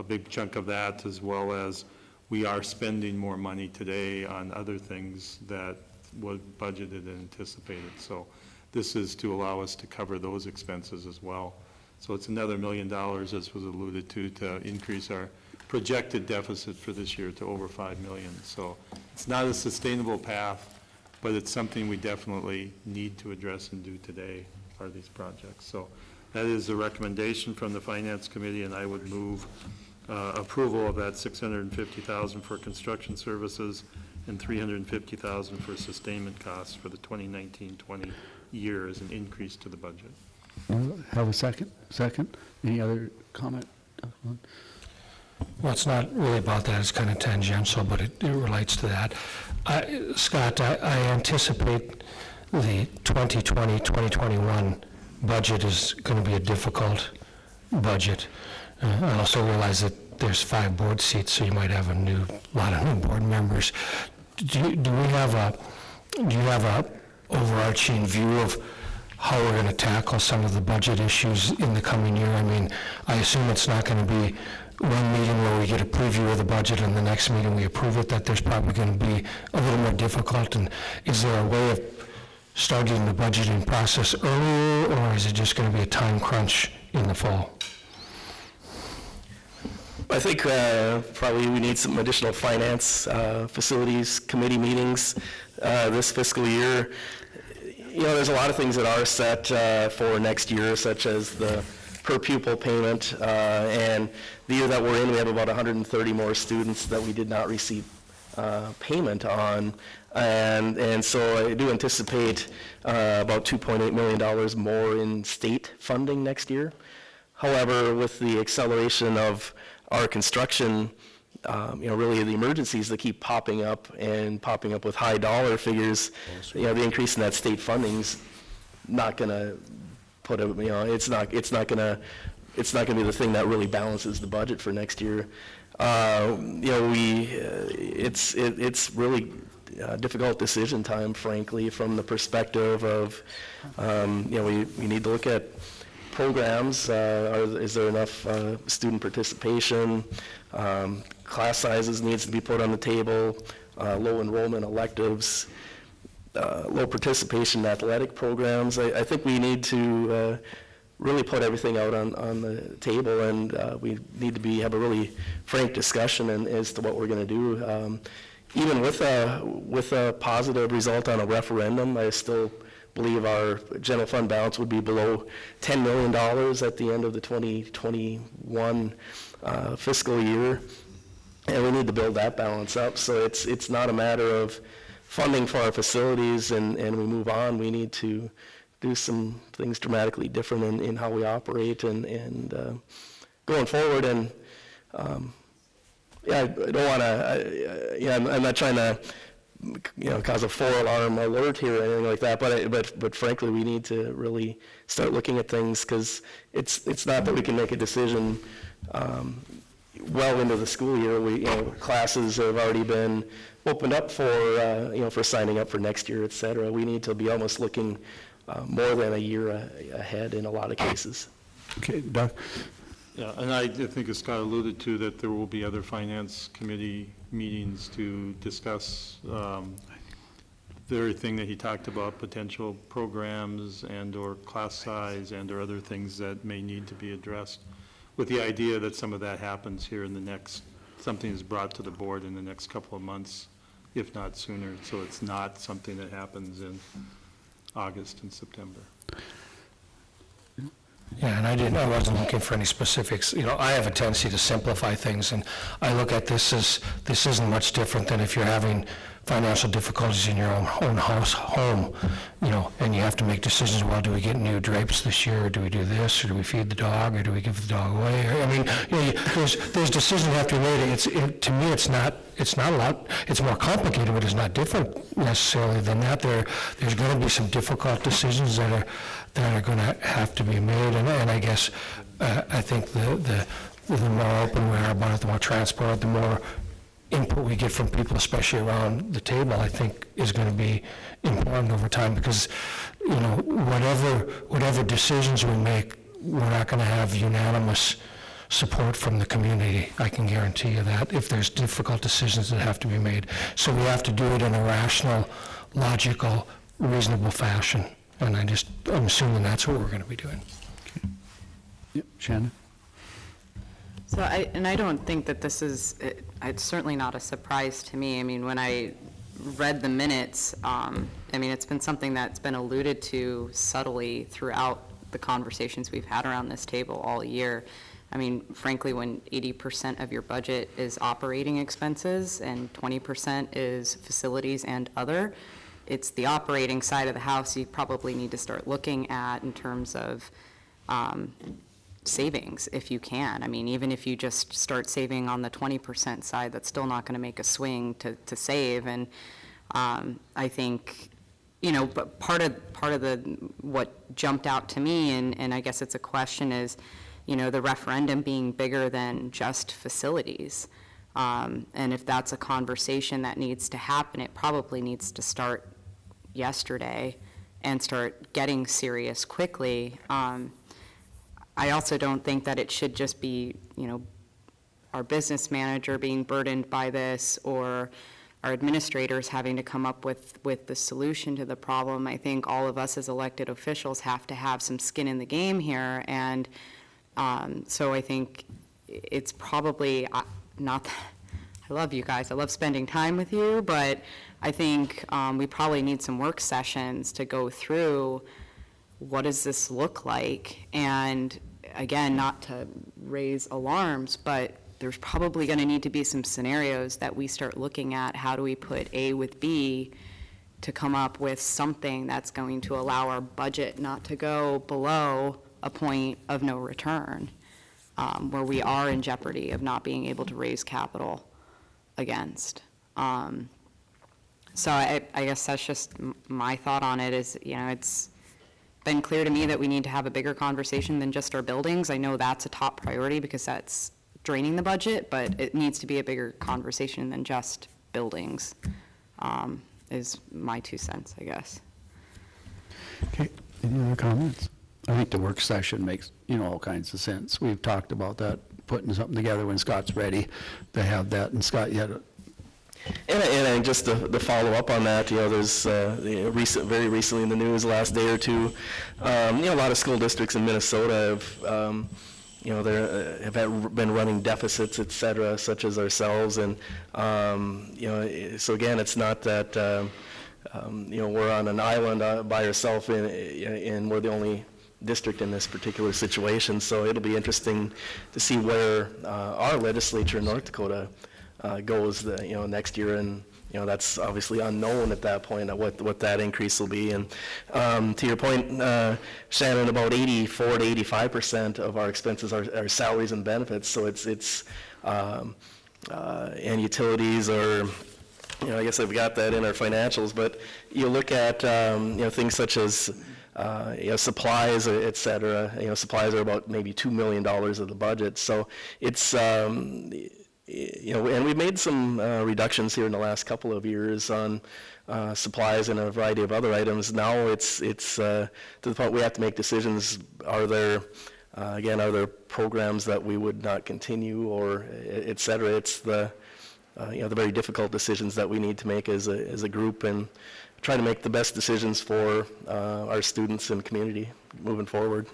big chunk of that, as well as we are spending more money today on other things that was budgeted and anticipated. So this is to allow us to cover those expenses as well. So it's another $1 million, as was alluded to increase our projected deficit for this year to over $5 million. So it's not a sustainable path, but it's something we definitely need to address and do today for these projects. So that is a recommendation from the Finance Committee, and I would move approval of that $650,000 for construction services and $350,000 for sustainment costs for the 2019-20 year as an increase to the budget. Have a second? Second? Any other comment? Well, it's not really about that, it's kind of tangential, but it relates to that. Scott, I anticipate the 2020-2021 budget is going to be a difficult budget. I also realize that there's 5 board seats, so you might have a lot of new board members. Do you have a overarching view of how we're going to tackle some of the budget issues in the coming year? I mean, I assume it's not going to be one meeting where we get a preview of the budget and the next meeting we approve it, that there's probably going to be a little more difficult. And is there a way of starting the budgeting process earlier, or is it just going to be a time crunch in the fall? I think probably we need some additional finance facilities committee meetings this fiscal year. There's a lot of things that are set for next year, such as the per pupil payment, and the year that we're in, we have about 130 more students that we did not receive payment on, and so I do anticipate about $2.8 million more in state funding next year. However, with the acceleration of our construction, really the emergencies that keep popping up with high dollar figures, the increase in that state funding's not going to put a, it's not going to be the thing that really balances the budget for next year. It's really difficult decision time, frankly, from the perspective of, we need to look at programs. Is there enough student participation? Class sizes needs to be put on the table. Low enrollment electives, low participation in athletic programs. I think we need to really put everything out on the table, and we need to have a really frank discussion as to what we're going to do. Even with a positive result on a referendum, I still believe our general fund balance would be below $10 million at the end of the 2021 fiscal year, and we need to build that balance up. So it's not a matter of funding for our facilities and we move on. We need to do some things dramatically different in how we operate and going forward. And I don't want to. I'm not trying to cause a 4-alarm alert here or anything like that. But frankly, we need to really start looking at things, because it's not that we can make a decision well into the school year. Classes have already been opened up for signing up for next year, et cetera. We need to be almost looking more than a year ahead in a lot of cases. Okay, Doug? Yeah, and I think, as Scott alluded to, that there will be other finance committee meetings to discuss very thing that he talked about, potential programs and/or class size and/or other things that may need to be addressed, with the idea that some of that happens here in the next, something is brought to the board in the next couple of months, if not sooner, so it's not something that happens in August and September. Yeah, and I wasn't looking for any specifics. You know, I have a tendency to simplify things, and I look at this as, this isn't much different than if you're having financial difficulties in your own home, you know, and you have to make decisions, well, do we get new drapes this year, or do we do this, or do we feed the dog, or do we give the dog away? Or, I mean, you know, there's decisions that have to be made. To me, it's not a lot, it's more complicated, but it's not different necessarily than that. There's going to be some difficult decisions that are going to have to be made, and I guess I think the more open we are about it, the more transparent, the more input we get from people, especially around the table, I think is going to be important over time, because, you know, whatever decisions we make, we're not going to have unanimous support from the community. I can guarantee you that, if there's difficult decisions that have to be made. So we have to do it in a rational, logical, reasonable fashion. And I'm assuming that's what we're going to be doing. Okay. Yep, Shannon? So I don't think that this is, it's certainly not a surprise to me. I mean, when I read the minutes, I mean, it's been something that's been alluded to subtly throughout the conversations we've had around this table all year. I mean, frankly, when 80% of your budget is operating expenses and 20% is facilities and other, it's the operating side of the house you probably need to start looking at in terms of savings, if you can. I mean, even if you just start saving on the 20% side, that's still not going to make a swing to save. And I think, you know, but part of what jumped out to me, and I guess it's a question, is, you know, the referendum being bigger than just facilities. And if that's a conversation that needs to happen, it probably needs to start yesterday and start getting serious quickly. I also don't think that it should just be, you know, our business manager being burdened by this, or our administrators having to come up with the solution to the problem. I think all of us as elected officials have to have some skin in the game here, and so I think it's probably not that, I love you guys, I love spending time with you, but I think we probably need some work sessions to go through what does this look like? And again, not to raise alarms, but there's probably going to need to be some scenarios that we start looking at. How do we put A with B to come up with something that's going to allow our budget not to go below a point of no return, where we are in jeopardy of not being able to raise capital against. So I guess that's just my thought on it, is, you know, it's been clear to me that we need to have a bigger conversation than just our buildings. I know that's a top priority because that's draining the budget, but it needs to be a bigger conversation than just buildings, is my 2 cents, I guess. Okay, any other comments? I think the work session makes, you know, all kinds of sense. We've talked about that, putting something together when Scott's ready to have that. And Scott, you had a... And just to follow up on that, you know, there's very recently in the news, last day or two, you know, a lot of school districts in Minnesota have, you know, have been running deficits, et cetera, such as ourselves. And, you know, so again, it's not that, you know, we're on an island by ourselves and we're the only district in this particular situation. So it'll be interesting to see where our legislature in North Dakota goes, you know, next year, and you know that's obviously unknown at that point what that increase will be. And to your point, Shannon, about 84 to 85% of our expenses are salaries and benefits. So it's and utilities, or you know, I guess I've got that in our financials. But you look at you know, things such as you know, supplies, et cetera. You know, supplies are about maybe $2 million of the budget. So it's you know, and we've made some reductions here in the last couple of years on supplies and a variety of other items. Now it's to the point we have to make decisions. Are there programs that we would not continue, or et cetera? It's the you know, the very difficult decisions that we need to make as a group. And try to make the best decisions for our students and community moving forward.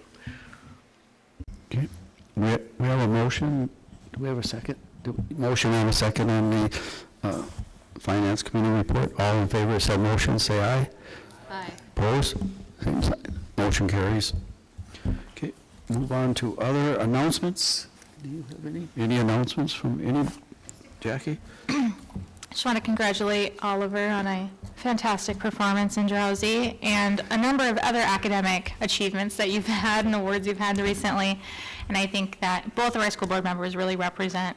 Okay. We have a motion. Do we have a second? Motion and a second on the Finance Committee report. All in favor of said motion, say aye. Aye. Opposed? Same sign. Motion carries. Okay, move on to other announcements. Do you have any announcements from any, Jackie? Just want to congratulate Oliver on a fantastic performance in Drowsy and a number of other academic achievements that you've had and awards you've had recently. And I think that both of our school board members really represent,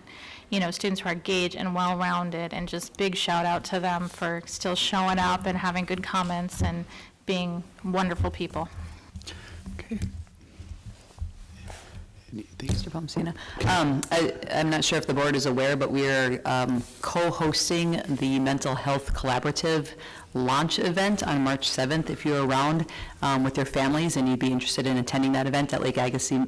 students who are engaged and well-rounded, and just big shout out to them for still showing up and having good comments and being wonderful people. Okay. Mr. Palmesino. I'm not sure if the board is aware, but we are co-hosting the Mental Health Collaborative launch event on March 7th. If you're around with your families and you'd be interested in attending that event at Lake Agassiz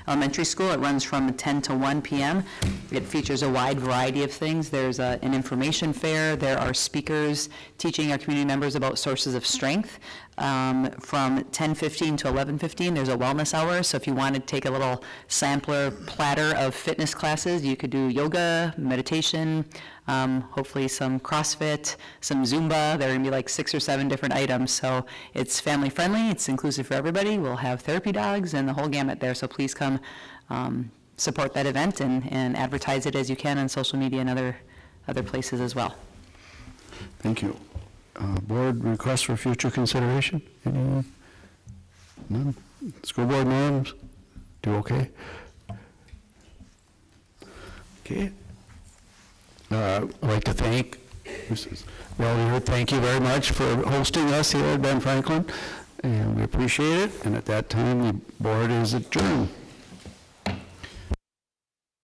Elementary School, it runs from 10 to 1 p.m. It features a wide variety of things. There's an information fair. There are speakers teaching our community members about sources of strength. From 10:15 to 11:15, there's a wellness hour. So if you want to take a little sampler platter of fitness classes, you could do yoga, meditation, hopefully some CrossFit, some Zumba. There are going to be like 6 or 7 different items. So it's family friendly. It's inclusive for everybody. We'll have therapy dogs and the whole gamut there. So please come support that event and advertise it as you can on social media and other places as well. Thank you. Board requests for future consideration? Anyone? None? School board norms? Do okay? Okay. I'd like to thank Mrs. Well, thank you very much for hosting us here at Ben Franklin, and we appreciate it. And at that time, the board is adjourned.